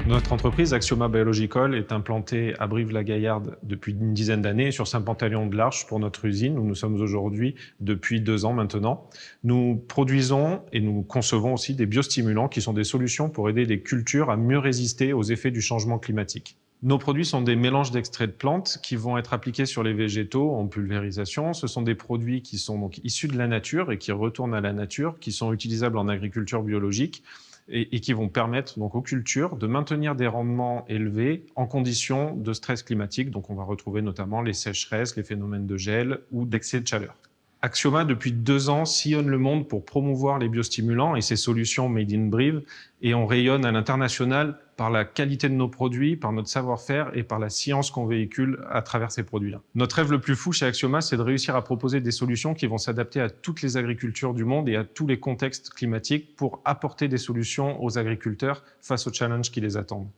Notre entreprise Axioma Biological est implantée à Brive-la-Gaillarde depuis une dizaine d'années sur Saint-Pantalon de l'Arche pour notre usine où nous sommes aujourd'hui depuis 2 ans maintenant. Nous produisons et nous concevons aussi des biostimulants qui sont des solutions pour aider les cultures à mieux résister aux effets du changement climatique. Nos produits sont des mélanges d'extraits de plantes qui vont être appliqués sur les végétaux en pulvérisation. Ce sont des produits qui sont donc issus de la nature et qui retournent à la nature, qui sont utilisables en agriculture biologique et qui vont permettre donc aux cultures de maintenir des rendements élevés en conditions de stress climatique. Donc on va retrouver notamment les sécheresses, les phénomènes de gel ou d'excès de chaleur. Axioma, depuis 2 ans, sillonne le monde pour promouvoir les biostimulants et ses solutions made in Brive, et on rayonne à l'international par la qualité de nos produits, par notre savoir-faire et par la science qu'on véhicule à travers ces produits-là. Notre rêve le plus fou chez Axioma, c'est de réussir à proposer des solutions qui vont s'adapter à toutes les agricultures du monde et à tous les contextes climatiques pour apporter des solutions aux agriculteurs face aux challenges qui les attendent.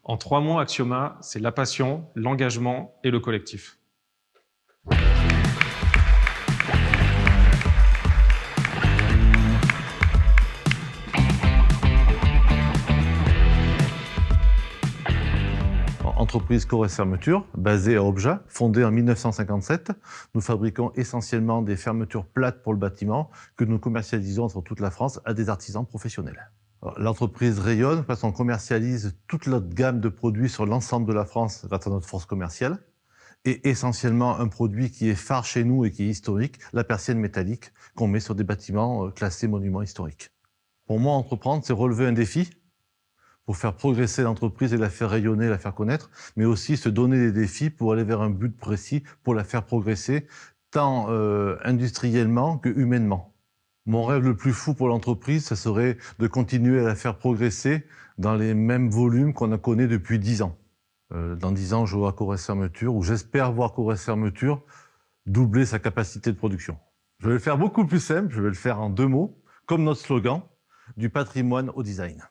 En 3 mots, Axioma, c'est la passion, l'engagement et le collectif. Entreprise Corrèze Fermeture, basée à Objat, fondée en 1957. Nous fabriquons essentiellement des fermetures plates pour le bâtiment que nous commercialisons sur toute la France à des artisans professionnels. L'entreprise rayonne parce qu'on commercialise toute notre gamme de produits sur l'ensemble de la France grâce à notre force commerciale. Et essentiellement un produit qui est phare chez nous et qui est historique, la persienne métallique qu'on met sur des bâtiments classés monuments historiques. Pour moi, entreprendre, c'est relever un défi pour faire progresser l'entreprise et la faire rayonner, la faire connaître, mais aussi se donner des défis pour aller vers un but précis, pour la faire progresser, tant industriellement que humainement. Mon rêve le plus fou pour l'entreprise, ce serait de continuer à la faire progresser dans les mêmes volumes qu'on a connus depuis 10 ans. Dans 10 ans, je vois Corrèze Fermeture, ou j'espère voir Corrèze Fermeture doubler sa capacité de production. Je vais le faire beaucoup plus simple, je vais le faire en 2 mots, comme notre slogan, du patrimoine au design.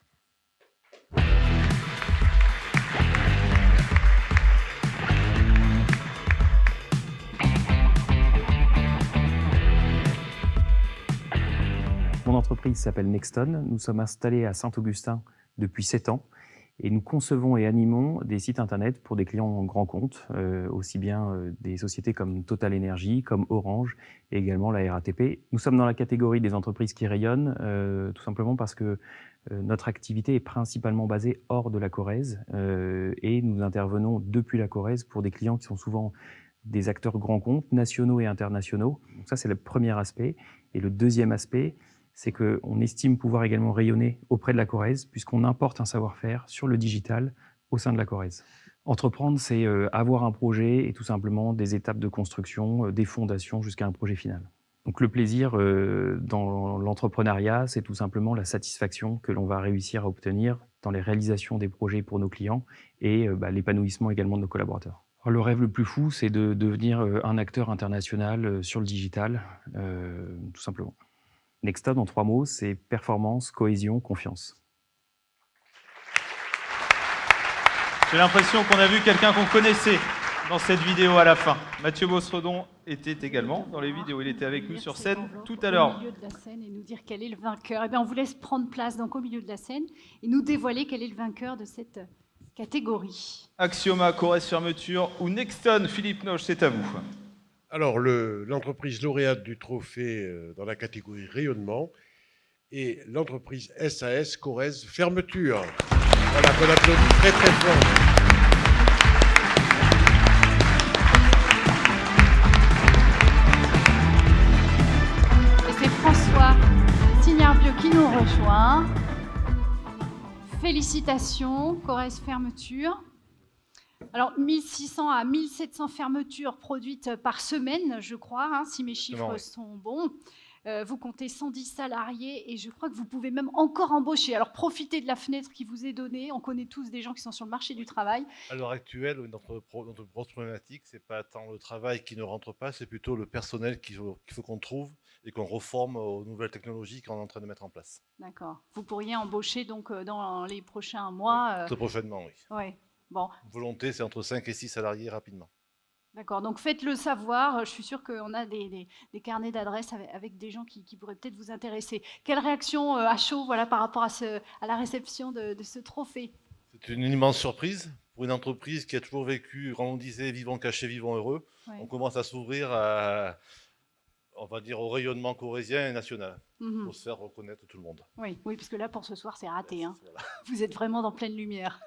Mon entreprise s'appelle Nexton. Nous sommes installés à Saint-Augustin depuis 7 ans et nous concevons et animons des sites internet pour des clients grands comptes, aussi bien des sociétés comme Total Energy, comme Orange et également la RATP. Nous sommes dans la catégorie des entreprises qui rayonnent, tout simplement parce que notre activité est principalement basée hors de la Corrèze et nous intervenons depuis la Corrèze pour des clients qui sont souvent des acteurs grands comptes, nationaux et internationaux. Donc ça, c'est le premier aspect. Et le deuxième aspect, c'est qu'on estime pouvoir également rayonner auprès de la Corrèze, puisqu'on importe un savoir-faire sur le digital au sein de la Corrèze. Entreprendre, c'est avoir un projet et tout simplement des étapes de construction, des fondations jusqu'à un projet final. Donc le plaisir dans l'entrepreneuriat, c'est tout simplement la satisfaction que l'on va réussir à obtenir dans les réalisations des projets pour nos clients et l'épanouissement également de nos collaborateurs. Alors, le rêve le plus fou, c'est de devenir un acteur international sur le digital, tout simplement. Nexton, en 3 mots, c'est performance, cohésion, confiance. J'ai l'impression qu'on a vu quelqu'un qu'on connaissait dans cette vidéo à la fin. Mathieu Bossredon était également dans les vidéos. Il était avec nous sur scène tout à l'heure. Au milieu de la scène et nous dire quel est le vainqueur. Eh bien, on vous laisse prendre place donc au milieu de la scène et nous dévoiler quel est le vainqueur de cette catégorie. Axioma, Corrèze Fermeture ou Nexton, Philippe Noche, c'est à vous. Alors, l'entreprise lauréate du trophée dans la catégorie rayonnement est l'entreprise SAS Corrèze Fermeture. Voilà, qu'on applaudit très très fort. Et c'est François Signarbio qui nous rejoint. Félicitations, Corrèze Fermeture. Alors, 1600 à 1700 fermetures produites par semaine, je crois, hein, si mes chiffres sont bons. Vous comptez 110 salariés et je crois que vous pouvez même encore embaucher. Alors, profitez de la fenêtre qui vous est donnée. On connaît tous des gens qui sont sur le marché du travail. À l'heure actuelle, notre grosse problématique, ce n'est pas tant le travail qui ne rentre pas, c'est plutôt le personnel qu'il faut qu'on trouve et qu'on reforme aux nouvelles technologies qu'on est en train de mettre en place. D'accord. Vous pourriez embaucher donc dans les prochains mois. Très prochainement, oui. Oui. Bon. Volonté, c'est entre 5 et 6 salariés rapidement. D'accord, donc faites-le savoir. Je suis sûre qu'on a des carnets d'adresses avec des gens qui pourraient peut-être vous intéresser. Quelle réaction à chaud par rapport à la réception de ce trophée? C'est une immense surprise pour une entreprise qui a toujours vécu, comme on disait, vivons cachés, vivons heureux. Ouais. On commence à s'ouvrir on va dire, au rayonnement corrézien et national, Mhm. pour se faire reconnaître tout le monde. Oui, oui, parce que là, pour ce soir, c'est raté. Hein. Vous êtes vraiment dans pleine lumière.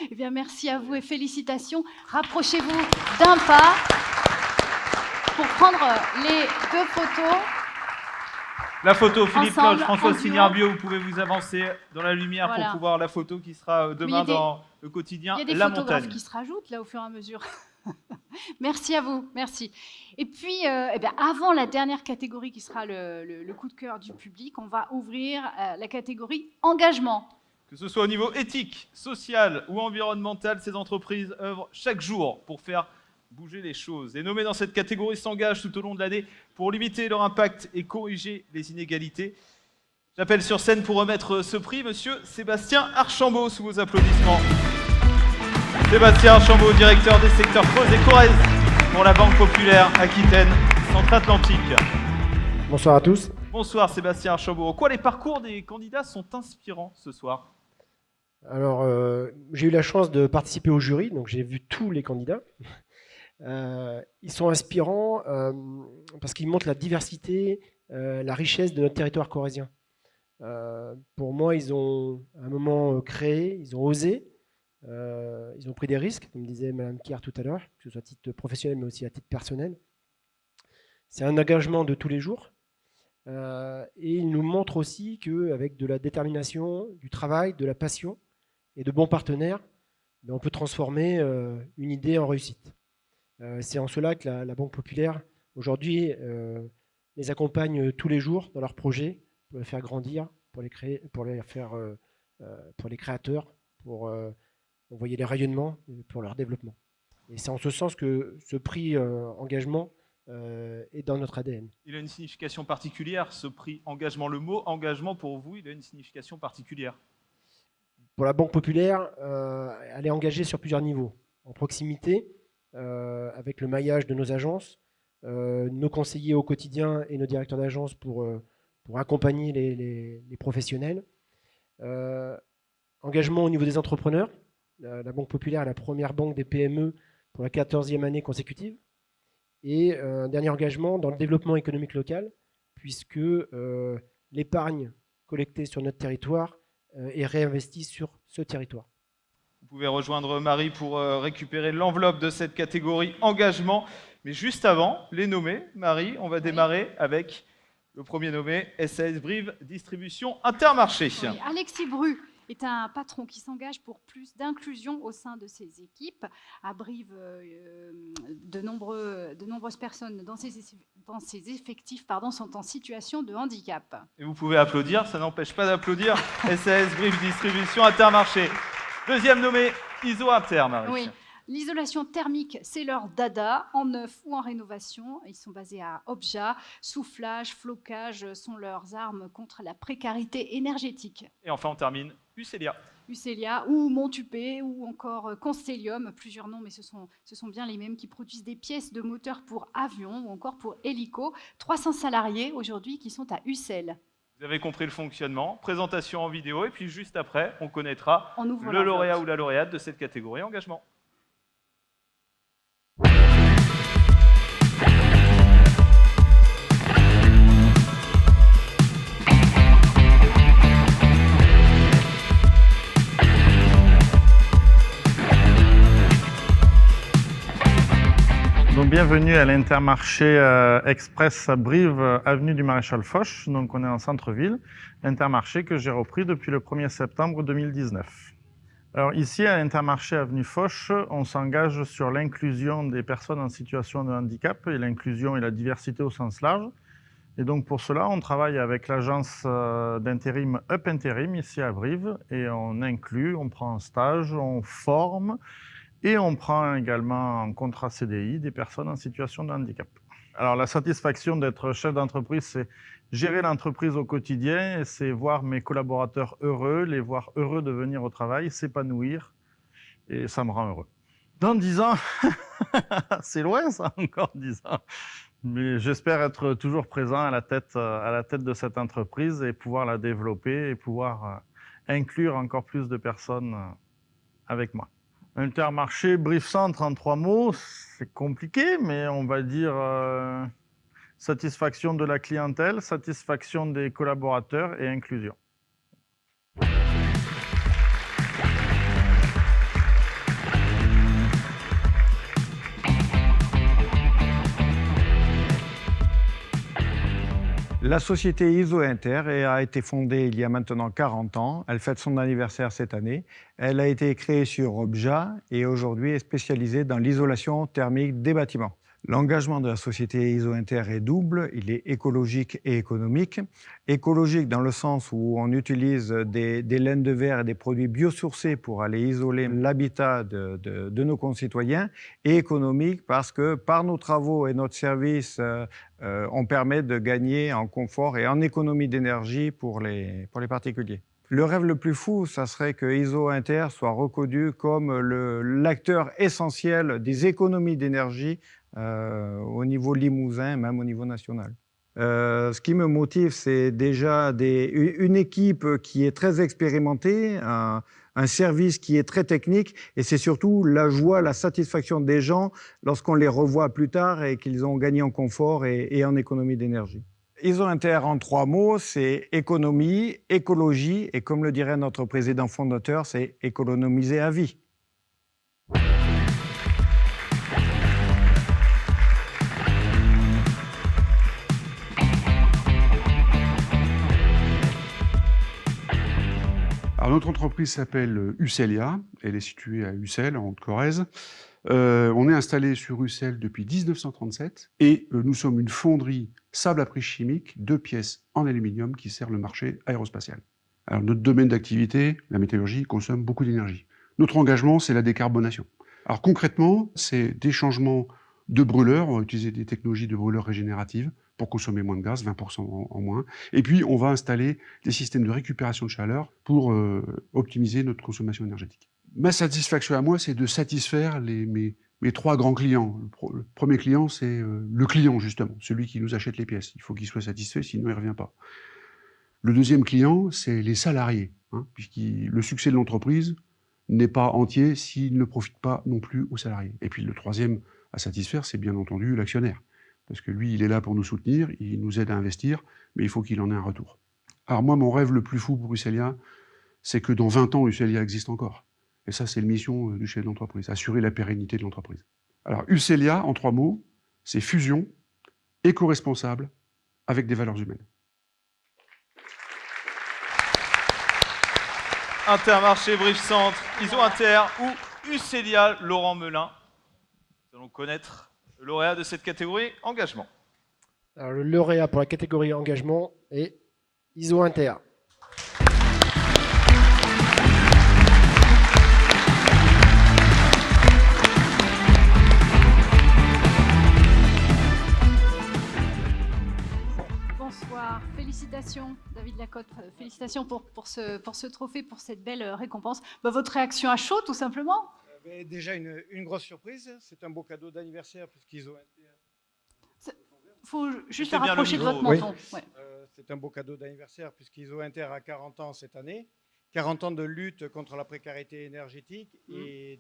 Eh bien, merci à vous et félicitations. Rapprochez-vous d'un pas pour prendre les 2 photos. La photo, Philippe Ensemble, Loge, François en duo. Signarbio, vous pouvez vous avancer dans la lumière Voilà. pour pouvoir la photo qui sera demain dans le quotidien Il y a des La photographes Montagne. qui se rajoutent là au fur et à mesure. Merci à vous, merci. Et puis, eh bien, avant la dernière catégorie qui sera le coup de cœur du public, on va ouvrir la catégorie engagement. Que ce soit au niveau éthique, social ou environnemental, ces entreprises œuvrent chaque jour pour faire bouger les choses. Les nommés dans cette catégorie s'engagent tout au long de l'année pour limiter leur impact et corriger les inégalités. J'appelle sur scène pour remettre ce prix Monsieur Sébastien Archambault, sous vos applaudissements. Sébastien Archambault, directeur des secteurs Creuse et Corrèze pour la Banque Populaire Aquitaine Centre-Atlantique. Bonsoir à tous. Bonsoir Sébastien Archambault. En quoi les parcours des candidats sont inspirants ce soir? Alors, j'ai eu la chance de participer au jury, donc j'ai vu tous les candidats. Ils sont inspirants parce qu'ils montrent la diversité, la richesse de notre territoire corrézien. Pour moi, ils ont à un moment créé, ils ont osé, ils ont pris des risques, comme disait Mme Kier tout à l'heure, que ce soit à titre professionnel mais aussi à titre personnel. C'est un engagement de tous les jours. Et ils nous montrent aussi qu'avec de la détermination, du travail, de la passion et de bons partenaires, on peut transformer une idée en réussite. C'est en cela que la Banque Populaire, aujourd'hui, les accompagne tous les jours dans leurs projets pour les faire grandir, pour les créateurs, pour envoyer les rayonnements, pour leur développement. Et c'est en ce sens que ce prix engagement est dans notre ADN. Il a une signification particulière, ce prix engagement. Le mot engagement, pour vous, il a une signification particulière. Pour la Banque Populaire, elle est engagée sur plusieurs niveaux. En proximité, avec le maillage de nos agences, nos conseillers au quotidien et nos directeurs d'agence pour accompagner les professionnels. Engagement au niveau des entrepreneurs. La Banque Populaire est la première banque des PME pour la 14e année consécutive. Et un dernier engagement dans le développement économique local, puisque l'épargne collectée sur notre territoire est réinvestie sur ce territoire. Vous pouvez rejoindre Marie pour récupérer l'enveloppe de cette catégorie engagement. Mais juste avant, les nommés, Marie, on va démarrer avec le premier nommé, SAS Brive Distribution Intermarché. Oui, Alexis Bru est un patron qui s'engage pour plus d'inclusion au sein de ses équipes. À Brive, de nombreuses personnes dans ses effectifs sont en situation de handicap. Et vous pouvez applaudir, ça n'empêche pas d'applaudir SAS Brive Distribution Intermarché. Deuxième nommé, ISO Inter, Marie. Oui. L'isolation thermique, c'est leur dada, en neuf ou en rénovation. Ils sont basés à Obja. Soufflage, flocage sont leurs armes contre la précarité énergétique. Et enfin, on termine, Ucelia. Ucelia ou Montupé ou encore Constellium, plusieurs noms, mais ce sont bien les mêmes, qui produisent des pièces de moteur pour avions ou encore pour hélico. 300 salariés aujourd'hui qui sont à Ussel. Vous avez compris le fonctionnement, présentation en vidéo, et puis juste après, on connaîtra On ouvre le l'enveloppe. lauréat ou la lauréate de cette catégorie engagement. Donc, bienvenue à l'Intermarché Express à Brive, avenue du Maréchal Foch. Donc, on est en centre-ville. Intermarché que j'ai repris depuis le 1er septembre 2019. Alors ici, à l'Intermarché avenue Foch, on s'engage sur l'inclusion des personnes en situation de handicap et l'inclusion et la diversité au sens large. Et donc pour cela, on travaille avec l'agence d'intérim Up Intérim ici à Brive et on inclut, on prend en stage, on forme et on prend également en contrat CDI des personnes en situation de handicap. Alors la satisfaction d'être chef d'entreprise, c'est gérer l'entreprise au quotidien et c'est voir mes collaborateurs heureux, les voir heureux de venir au travail, s'épanouir et ça me rend heureux. Dans 10 ans, c'est loin ça, encore 10 ans, mais j'espère être toujours présent à la tête de cette entreprise et pouvoir la développer et pouvoir inclure encore plus de personnes avec moi. Intermarché, Brive Centre en 3 mots, c'est compliqué, mais on va dire satisfaction de la clientèle, satisfaction des collaborateurs et inclusion. La société ISO-Inter a été fondée il y a maintenant 40 ans. Elle fête son anniversaire cette année. Elle a été créée sur Obja et aujourd'hui est spécialisée dans l'isolation thermique des bâtiments. L'engagement de la société ISO-Inter est double, il est écologique et économique. Écologique dans le sens où on utilise des laines de verre et des produits biosourcés pour aller isoler l'habitat de nos concitoyens, et économique parce que par nos travaux et notre service, on permet de gagner en confort et en économie d'énergie pour les particuliers. Le rêve le plus fou, ça serait que ISO-Inter soit reconnu comme l'acteur essentiel des économies d'énergie au niveau limousin, même au niveau national. Ce qui me motive, c'est déjà une équipe qui est très expérimentée, un service qui est très technique, et c'est surtout la joie, la satisfaction des gens lorsqu'on les revoit plus tard et qu'ils ont gagné en confort et en économie d'énergie. ISO-Inter, en 3 mots, c'est économie, écologie, et comme le dirait notre président fondateur, c'est économiser à vie. Alors, notre entreprise s'appelle Ucelia, elle est située à Ussel, en Haute-Corrèze. On est installé sur Ussel depuis 1937 et nous sommes une fonderie sable à prise chimique, 2 pièces en aluminium qui sert le marché aérospatial. Alors, notre domaine d'activité, la métallurgie, consomme beaucoup d'énergie. Notre engagement, c'est la décarbonation. Alors concrètement, c'est des changements de brûleurs, on va utiliser des technologies de brûleurs régénératives pour consommer moins de gaz, 20% en moins. Et puis, on va installer des systèmes de récupération de chaleur pour optimiser notre consommation énergétique. Ma satisfaction à moi, c'est de satisfaire mes 3 grands clients. Le premier client, c'est le client, justement, celui qui nous achète les pièces. Il faut qu'il soit satisfait, sinon il ne revient pas. Le deuxième client, c'est les salariés, puisque le succès de l'entreprise n'est pas entier s'il ne profite pas non plus aux salariés. Et puis le troisième à satisfaire, c'est bien entendu l'actionnaire. Parce que lui, il est là pour nous soutenir, il nous aide à investir, mais il faut qu'il en ait un retour. Alors moi, mon rêve le plus fou pour Ucelia, c'est que dans 20 ans, Ucelia existe encore. Et ça, c'est la mission du chef d'entreprise, assurer la pérennité de l'entreprise. Alors Ucelia, en 3 mots, c'est fusion, éco-responsable, avec des valeurs humaines. Intermarché Brive Centre, ISO-Inter ou Ucelia, Laurent Melin. Nous allons connaître le lauréat de cette catégorie engagement. Alors, le lauréat pour la catégorie engagement est ISO-Inter. Bonsoir, félicitations David Lacotte, félicitations pour ce trophée, pour cette belle récompense. Votre réaction à chaud tout simplement? Déjà une grosse surprise, c'est un beau cadeau d'anniversaire puisqu'ISO-Inter... Il faut juste le rapprocher de votre menton. Oui. Ouais. C'est un beau cadeau d'anniversaire puisqu'ISO-Inter a 40 ans cette année. 40 ans de lutte contre la précarité énergétique et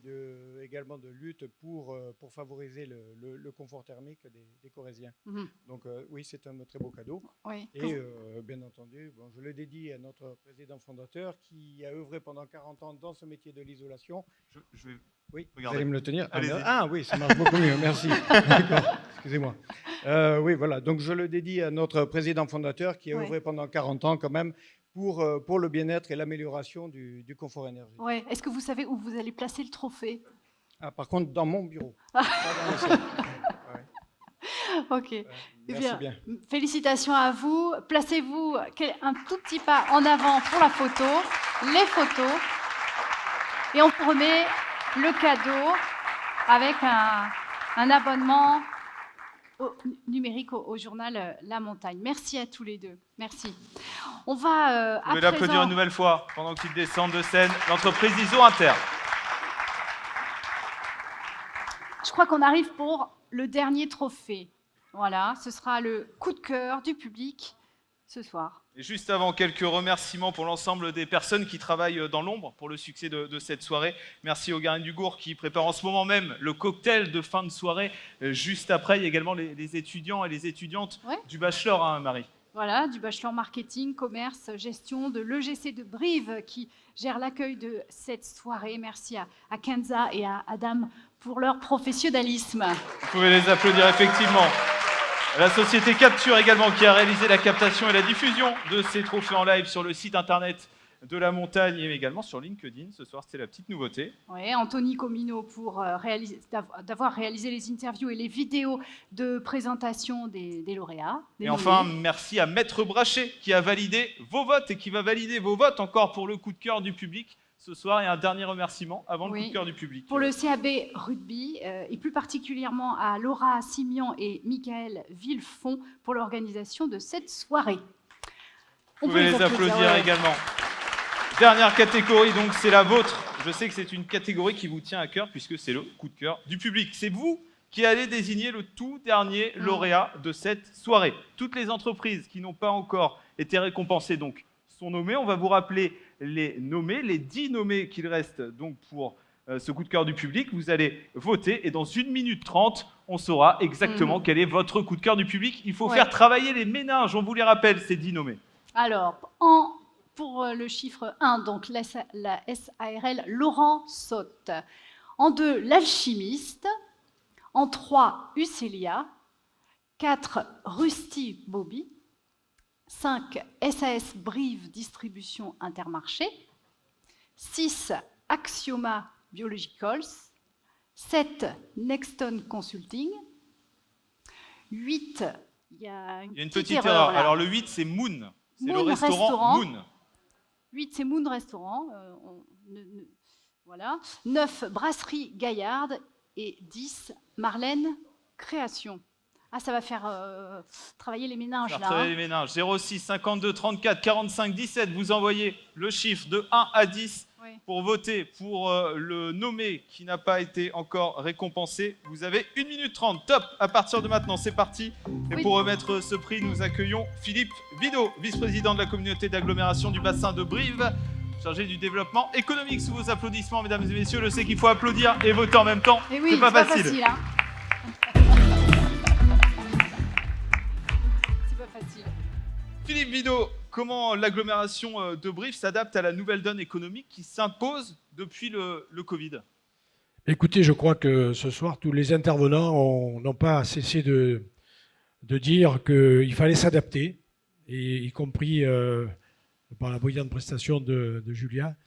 également de lutte pour favoriser le confort thermique des Corréziens. Donc oui, c'est un très beau cadeau. Oui. Et bien entendu, je le dédie à notre président fondateur qui a œuvré pendant 40 ans dans ce métier de l'isolation. Je vais oui, regarder. Vous allez me le tenir. Allez-y. Ah oui, ça marche beaucoup mieux, merci. D'accord, excusez-moi. Oui, voilà, donc je le dédie à notre président fondateur qui a œuvré pendant 40 ans quand même pour le bien-être et l'amélioration du confort énergétique. Ouais. Est-ce que vous savez où vous allez placer le trophée? Par contre, dans mon bureau. Ok. Merci bien. Félicitations à vous. Placez-vous un tout petit pas en avant pour la photo, les photos. Et on vous remet le cadeau avec un abonnement numérique au journal La Montagne. Merci à tous les deux. Merci. On va Vous pouvez l'applaudir une nouvelle fois pendant qu'ils descendent de scène. L'entreprise ISO-Inter. Je crois qu'on arrive pour le dernier trophée. Voilà, ce sera le coup de cœur du public ce soir. Et juste avant, quelques remerciements pour l'ensemble des personnes qui travaillent dans l'ombre pour le succès de cette soirée. Merci aux Garines du Gour qui préparent en ce moment même le cocktail de fin de soirée. Juste après, il y a également les étudiants et les étudiantes du bachelor, hein, Marie. Voilà, du bachelor marketing, commerce, gestion de l'EGC de Brive qui gère l'accueil de cette soirée. Merci à Kenza et à Adam pour leur professionnalisme. Vous pouvez les applaudir effectivement. La société Capture également qui a réalisé la captation et la diffusion de ces trophées en live sur le site internet de la montagne et également sur LinkedIn. Ce soir, c'était la petite nouveauté. Oui, Anthony Comino pour d'avoir réalisé les interviews et les vidéos de présentation des lauréats. Et enfin, merci à Maître Brachet qui a validé vos votes et qui va valider vos votes encore pour le coup de cœur du public ce soir. Et un dernier remerciement avant le coup de cœur du public. Pour le CAB Rugby et plus particulièrement à Laura Simian et Michael Villefond pour l'organisation de cette soirée. Vous pouvez les applaudir également. Dernière catégorie, donc c'est la vôtre. Je sais que c'est une catégorie qui vous tient à cœur puisque c'est le coup de cœur du public. C'est vous qui allez désigner le tout dernier lauréat de cette soirée. Toutes les entreprises qui n'ont pas encore été récompensées donc sont nommées. On va vous rappeler les nommés, les 10 nommés qu'il reste donc pour ce coup de cœur du public. Vous allez voter et dans 1 minute 30, on saura exactement quel est votre coup de cœur du public. Il faut faire travailler les méninges, on vous les rappelle, ces 10 nommés. Alors, pour le chiffre 1, donc la SARL Laurent Sotte. En 2, l'alchimiste. En 3, Ucelia. 4, Rusty Bobby. 5, SAS Brive Distribution Intermarché. 6, Axioma Biologicals. 7, Nexton Consulting. 8, il y a une petite erreur. Là. Alors le 8, c'est Moon. C'est le restaurant Moon. 8, c'est Moon Restaurant. Voilà. 9, Brasserie Gaillarde. Et 10, Marlène Création. Ah, ça va faire travailler les méninges, là. Travailler les méninges. 06 52 34 45 17. Vous envoyez le chiffre de 1 à 10 pour voter pour le nommé qui n'a pas été encore récompensé. Vous avez 1 minute 30. Top. À partir de maintenant, c'est parti. Et pour remettre ce prix, nous accueillons Philippe Vidot, vice-président de la communauté d'agglomération du bassin de Brive, chargé du développement économique. Sous vos applaudissements, mesdames et messieurs, je sais qu'il faut applaudir et voter en même temps. Et oui, c'est pas facile. Hein. C'est pas facile. Philippe Vidot, comment l'agglomération de Brive s'adapte à la nouvelle donne économique qui s'impose depuis le Covid? Écoutez, je crois que ce soir, tous les intervenants n'ont pas cessé de dire qu'il fallait s'adapter, et y compris par la brillante prestation de Julia.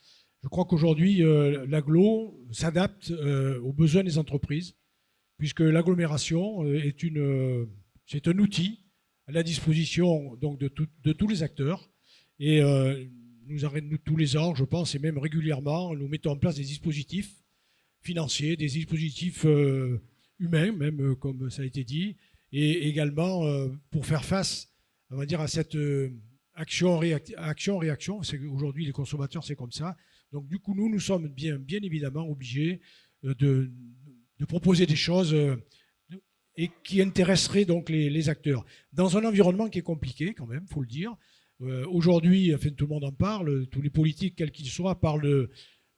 Je crois qu'aujourd'hui, l'agglo s'adapte aux besoins des entreprises, puisque l'agglomération c'est un outil à la disposition donc, de tous les acteurs. Et nous, tous les ans, je pense, et même régulièrement, nous mettons en place des dispositifs financiers, des dispositifs humains, même comme ça a été dit, et également pour faire face, on va dire, à cette action-réaction. Aujourd'hui, les consommateurs, c'est comme ça. Donc, du coup, nous sommes bien évidemment obligés de proposer des choses et qui intéresseraient donc les acteurs. Dans un environnement qui est compliqué, quand même, il faut le dire. Aujourd'hui, enfin, tout le monde en parle, tous les politiques, quels qu'ils soient, parlent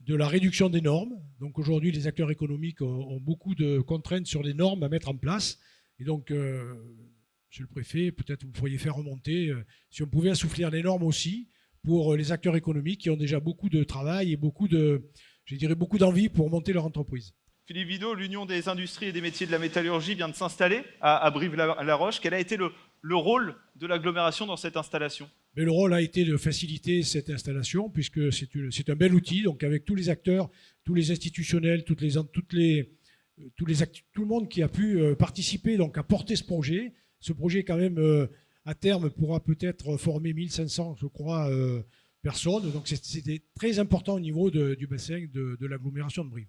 de la réduction des normes. Donc, aujourd'hui, les acteurs économiques ont beaucoup de contraintes sur les normes à mettre en place. Et donc, Monsieur le Préfet, peut-être vous pourriez faire remonter, si on pouvait assouplir les normes aussi pour les acteurs économiques qui ont déjà beaucoup de travail et beaucoup d'envie pour monter leur entreprise. Philippe Vidot, l'Union des industries et des métiers de la métallurgie vient de s'installer à Brive-la-Roche. Quel a été le rôle de l'agglomération dans cette installation? Mais le rôle a été de faciliter cette installation, puisque c'est un bel outil, donc avec tous les acteurs, tous les institutionnels, tout le monde qui a pu participer donc, à porter ce projet. Ce projet, quand même, à terme, pourra peut-être former 1500, je crois, personnes. Donc c'était très important au niveau du bassin de l'agglomération de Brive.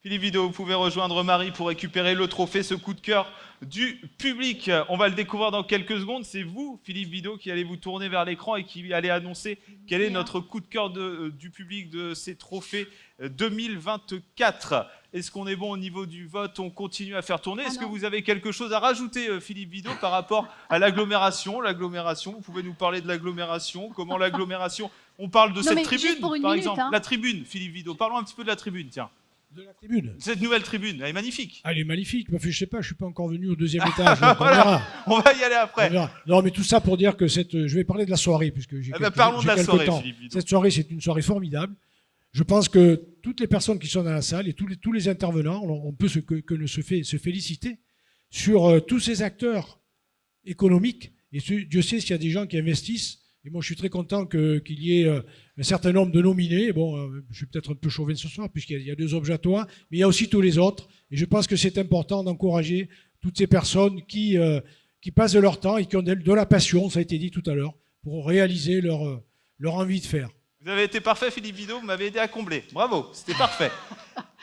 Philippe Vidot, vous pouvez rejoindre Marie pour récupérer le trophée, ce coup de cœur du public. On va le découvrir dans quelques secondes. C'est vous, Philippe Vidot, qui allez vous tourner vers l'écran et qui allez annoncer quel est notre coup de cœur du public de ces trophées 2024. Est-ce qu'on est bon au niveau du vote? On continue à faire tourner. Est-ce que vous avez quelque chose à rajouter, Philippe Vidot, par rapport à l'agglomération? L'agglomération, vous pouvez nous parler de l'agglomération? Comment l'agglomération... On parle de cette tribune, par exemple. La tribune, Philippe Vidot. Parlons un petit peu de la tribune, tiens. De la tribune. Cette nouvelle tribune, elle est magnifique. Elle est magnifique. Je ne sais pas, je ne suis pas encore venu au deuxième étage. Voilà, on verra. On va y aller après. Non, mais tout ça pour dire que je vais parler de la soirée, puisque j'ai parlons de la soirée, temps. Philippe Vidot. Cette soirée, c'est une soirée formidable. Je pense que toutes les personnes qui sont dans la salle et tous les intervenants, on peut se féliciter sur tous ces acteurs économiques. Et Dieu sait s'il y a des gens qui investissent. Et moi, je suis très content qu'il y ait un certain nombre de nominés. Bon, je suis peut-être un peu chauvin ce soir, puisqu'il y a 2 objets à toi, mais il y a aussi tous les autres. Et je pense que c'est important d'encourager toutes ces personnes qui passent de leur temps et qui ont de la passion, ça a été dit tout à l'heure, pour réaliser leur envie de faire. Vous avez été parfait, Philippe Vidot, vous m'avez aidé à combler. Bravo, c'était parfait.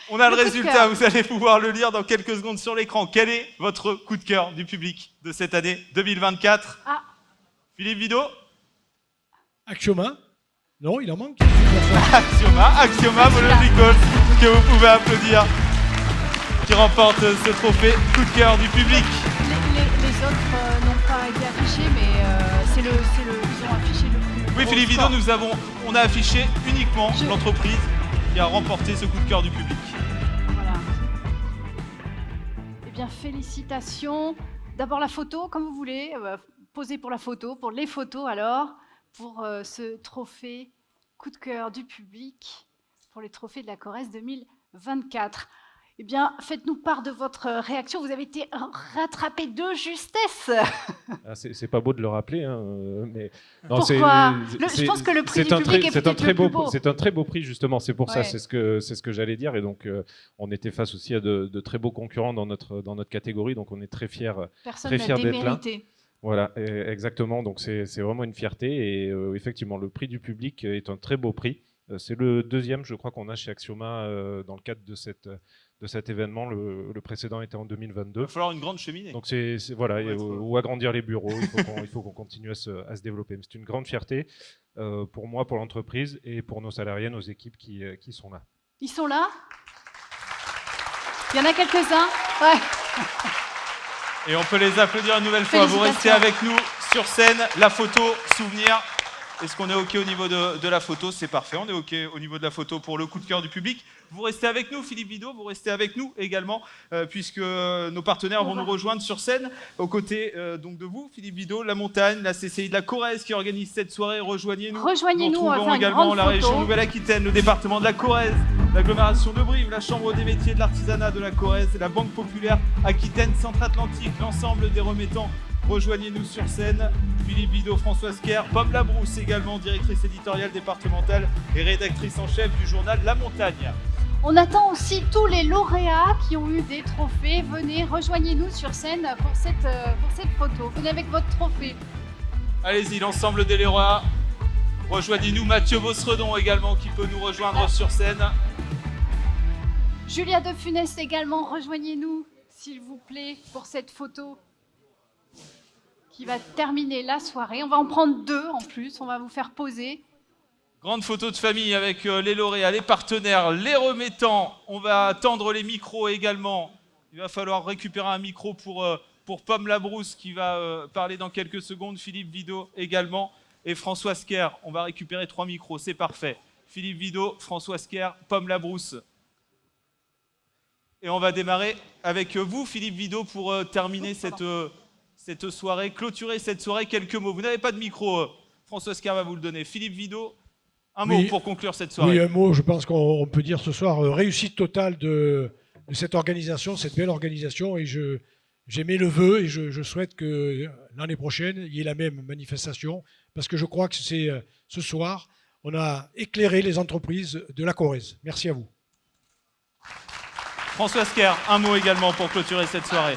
On a le résultat, vous allez pouvoir le lire dans quelques secondes sur l'écran. Quel est votre coup de cœur du public de cette année 2024 ? Philippe Vidot ? Axioma? Non, il en manque. Axioma Biological, que vous pouvez applaudir, qui remporte ce trophée coup de cœur du public. Les autres n'ont pas été affichés, mais ils ont affiché le plus. Oui, Philippe Vidot, on a affiché uniquement l'entreprise qui a remporté ce coup de cœur du public. Voilà. Eh bien, félicitations. D'abord la photo, comme vous voulez. Posez pour la photo, pour les photos alors. Pour ce trophée coup de cœur du public, pour les trophées de la Corrèze 2024. Eh bien, faites-nous part de votre réaction. Vous avez été rattrapé de justesse. C'est pas beau de le rappeler, hein, mais non, pourquoi je pense que le prix du public est peut-être le plus beau. C'est un très beau prix, justement. C'est pour ça, Ouais. c'est ce que j'allais dire. Et donc, on était face aussi à de très beaux concurrents dans notre catégorie. Donc, on est très fiers d'être là. Voilà, exactement. Donc c'est vraiment une fierté et effectivement le prix du public est un très beau prix. C'est le 2e, je crois, qu'on a chez Axioma dans le cadre de cet événement. Le précédent était en 2022. Il va falloir une grande cheminée. Donc voilà, ou agrandir les bureaux. Il faut qu'on continue à se développer. Mais c'est une grande fierté pour moi, pour l'entreprise et pour nos salariés, nos équipes qui sont là. Ils sont là? Il y en a quelques-uns? Ouais. Et on peut les applaudir une nouvelle fois. Vous restez avec nous sur scène. La photo, souvenir. Est-ce qu'on est OK au niveau de la photo? C'est parfait. On est OK au niveau de la photo pour le coup de cœur du public. Vous restez avec nous, Philippe Vidot. Vous restez avec nous également, puisque nos partenaires vont nous rejoindre sur scène. Aux côtés donc de vous, Philippe Vidot, la montagne, la CCI de la Corrèze qui organise cette soirée. Rejoignez-nous. Rejoignez-nous. Nous retrouvons également la région Nouvelle-Aquitaine, le département de la Corrèze, l'agglomération de Brive, la Chambre des métiers de l'artisanat de la Corrèze, la Banque populaire Aquitaine Centre-Atlantique, l'ensemble des remettants. Rejoignez-nous sur scène. Philippe Vidot, Françoise Kerr, Pomme Labrousse également, directrice éditoriale départementale et rédactrice en chef du journal La Montagne. On attend aussi tous les lauréats qui ont eu des trophées. Venez, rejoignez-nous sur scène pour cette photo. Venez avec votre trophée. Allez-y, l'ensemble des lauréats. Rejoignez-nous. Mathieu Bossredon également qui peut nous rejoindre sur scène. Julia de Funès également, rejoignez-nous, s'il vous plaît, pour cette photo qui va terminer la soirée. On va en prendre 2 en plus, on va vous faire poser. Grande photo de famille avec les lauréats, les partenaires, les remettants. On va tendre les micros également. Il va falloir récupérer un micro pour Pomme Labrousse qui va parler dans quelques secondes. Philippe Vidot également et Françoise Kerr. On va récupérer 3 micros, c'est parfait. Philippe Vidot, Françoise Kerr, Pomme Labrousse. Et on va démarrer avec vous, Philippe Vidot, pour terminer cette soirée, clôturer cette soirée. Quelques mots. Vous n'avez pas de micro, Françoise Kerr va vous le donner. Philippe Vidot, un mot pour conclure cette soirée. Oui, un mot, je pense qu'on peut dire ce soir réussite totale de cette organisation, cette belle organisation. Et j'émets le vœu et je souhaite que l'année prochaine, il y ait la même manifestation. Parce que je crois que c'est ce soir, on a éclairé les entreprises de la Corrèze. Merci à vous. Françoise Kerr, un mot également pour clôturer cette soirée.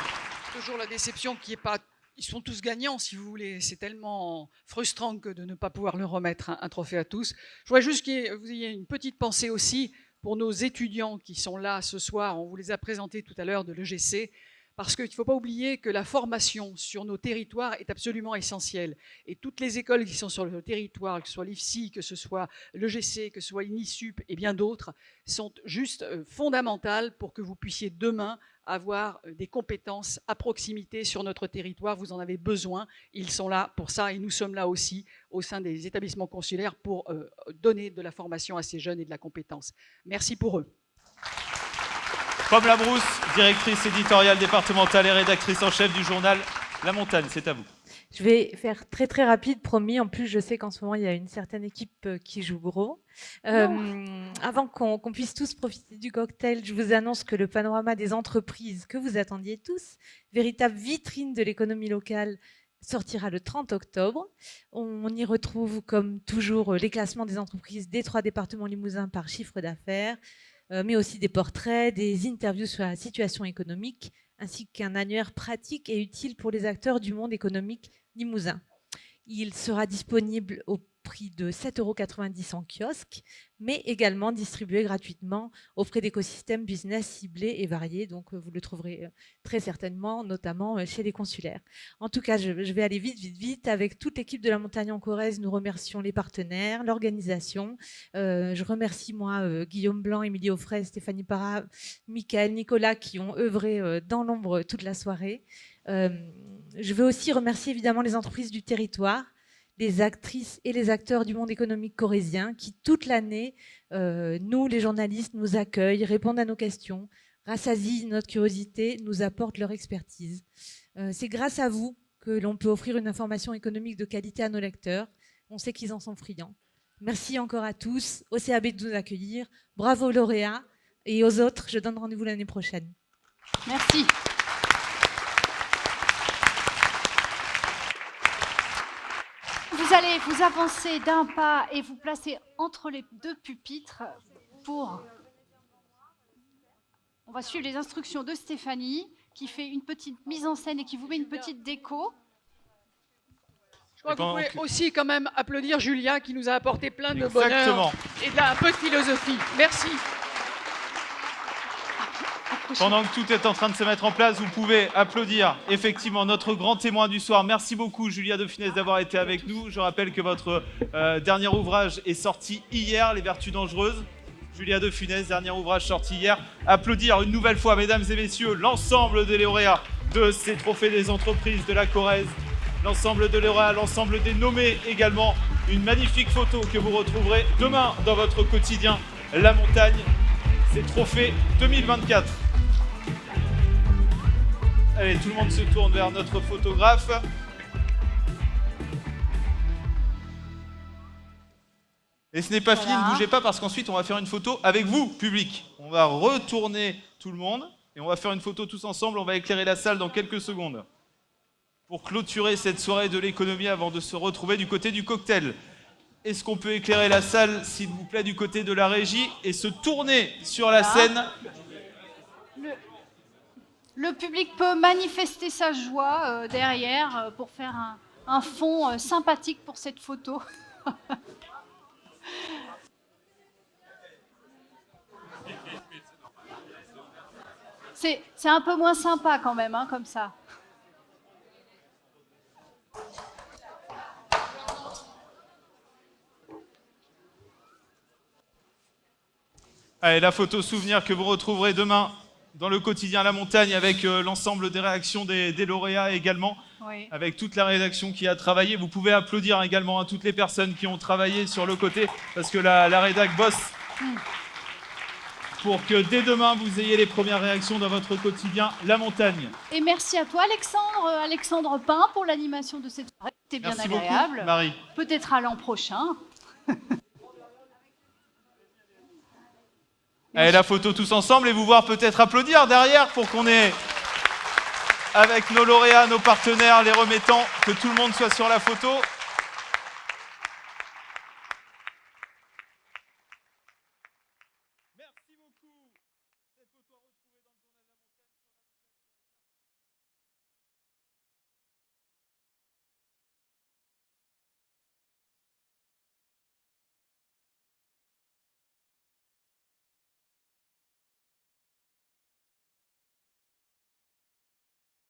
Toujours la déception qui est pas... Ils sont tous gagnants, si vous voulez. C'est tellement frustrant que de ne pas pouvoir leur remettre un trophée à tous. Je voudrais juste que vous ayez une petite pensée aussi pour nos étudiants qui sont là ce soir. On vous les a présentés tout à l'heure de l'EGC. Parce qu'il ne faut pas oublier que la formation sur nos territoires est absolument essentielle. Et toutes les écoles qui sont sur le territoire, que ce soit l'IFSI, que ce soit l'EGC, que ce soit l'INISUP et bien d'autres, sont juste fondamentales pour que vous puissiez demain avoir des compétences à proximité sur notre territoire. Vous en avez besoin. Ils sont là pour ça et nous sommes là aussi au sein des établissements consulaires pour donner de la formation à ces jeunes et de la compétence. Merci pour eux. Pomme Labrousse, directrice éditoriale départementale et rédactrice en chef du journal La Montagne, c'est à vous. Je vais faire très très rapide, promis. En plus, je sais qu'en ce moment, il y a une certaine équipe qui joue gros. Avant qu'on puisse tous profiter du cocktail, je vous annonce que le panorama des entreprises que vous attendiez tous, véritable vitrine de l'économie locale, sortira le 30 octobre. On y retrouve, comme toujours, les classements des entreprises des 3 départements limousins par chiffre d'affaires, mais aussi des portraits, des interviews sur la situation économique, ainsi qu'un annuaire pratique et utile pour les acteurs du monde économique limousin. Il sera disponible au prix de 7,90 € en kiosque, mais également distribué gratuitement auprès d'écosystèmes business ciblés et variés. Donc, vous le trouverez très certainement, notamment chez les consulaires. En tout cas, je vais aller vite. Avec toute l'équipe de La Montagne en Corrèze, nous remercions les partenaires, l'organisation. Je remercie, moi, Guillaume Blanc, Émilie Offray, Stéphanie Parra, Michael, Nicolas, qui ont œuvré dans l'ombre toute la soirée. Je veux aussi remercier évidemment les entreprises du territoire, les actrices et les acteurs du monde économique corrézien qui, toute l'année, nous, les journalistes, nous accueillent, répondent à nos questions, rassasient notre curiosité, nous apportent leur expertise. C'est grâce à vous que l'on peut offrir une information économique de qualité à nos lecteurs. On sait qu'ils en sont friands. Merci encore à tous, au CAB de nous accueillir. Bravo aux lauréats et aux autres. Je donne rendez-vous l'année prochaine. Merci. Vous allez vous avancer d'un pas et vous placer entre les 2 pupitres pour... On va suivre les instructions de Stéphanie qui fait une petite mise en scène et qui vous met une petite déco. Je crois que vous pouvez aussi quand même applaudir Julia qui nous a apporté plein de bonheur et un peu de philosophie. Merci. Pendant que tout est en train de se mettre en place, vous pouvez applaudir effectivement notre grand témoin du soir. Merci beaucoup Julia de Funès d'avoir été avec nous. Je rappelle que votre dernier ouvrage est sorti hier, Les Vertus Dangereuses. Julia de Funès, dernier ouvrage sorti hier. Applaudir une nouvelle fois, mesdames et messieurs, l'ensemble des lauréats de ces trophées des entreprises de la Corrèze. L'ensemble de lauréats, l'ensemble des nommés également. Une magnifique photo que vous retrouverez demain dans votre quotidien La Montagne. Ces trophées 2024. Allez, tout le monde se tourne vers notre photographe. Et ce n'est pas fini, ne bougez pas parce qu'ensuite on va faire une photo avec vous, public. On va retourner tout le monde et on va faire une photo tous ensemble. On va éclairer la salle dans quelques secondes pour clôturer cette soirée de l'économie avant de se retrouver du côté du cocktail. Est-ce qu'on peut éclairer la salle, s'il vous plaît, du côté de la régie et se tourner sur la scène? Le public peut manifester sa joie derrière pour faire un fond sympathique pour cette photo. C'est un peu moins sympa quand même, hein, comme ça. Allez, la photo souvenir que vous retrouverez demain dans le quotidien La Montagne avec l'ensemble des réactions des lauréats également, oui. Avec toute la rédaction qui a travaillé. Vous pouvez applaudir également à toutes les personnes qui ont travaillé sur le côté parce que la rédac bosse pour que dès demain vous ayez les premières réactions dans votre quotidien La Montagne. Et merci à toi Alexandre Pain pour l'animation de cette soirée. C'était bien agréable. Beaucoup, Marie. Peut-être à l'an prochain. Allez, la photo tous ensemble et vous voir peut-être applaudir derrière pour qu'on ait, avec nos lauréats, nos partenaires, les remettants, que tout le monde soit sur la photo.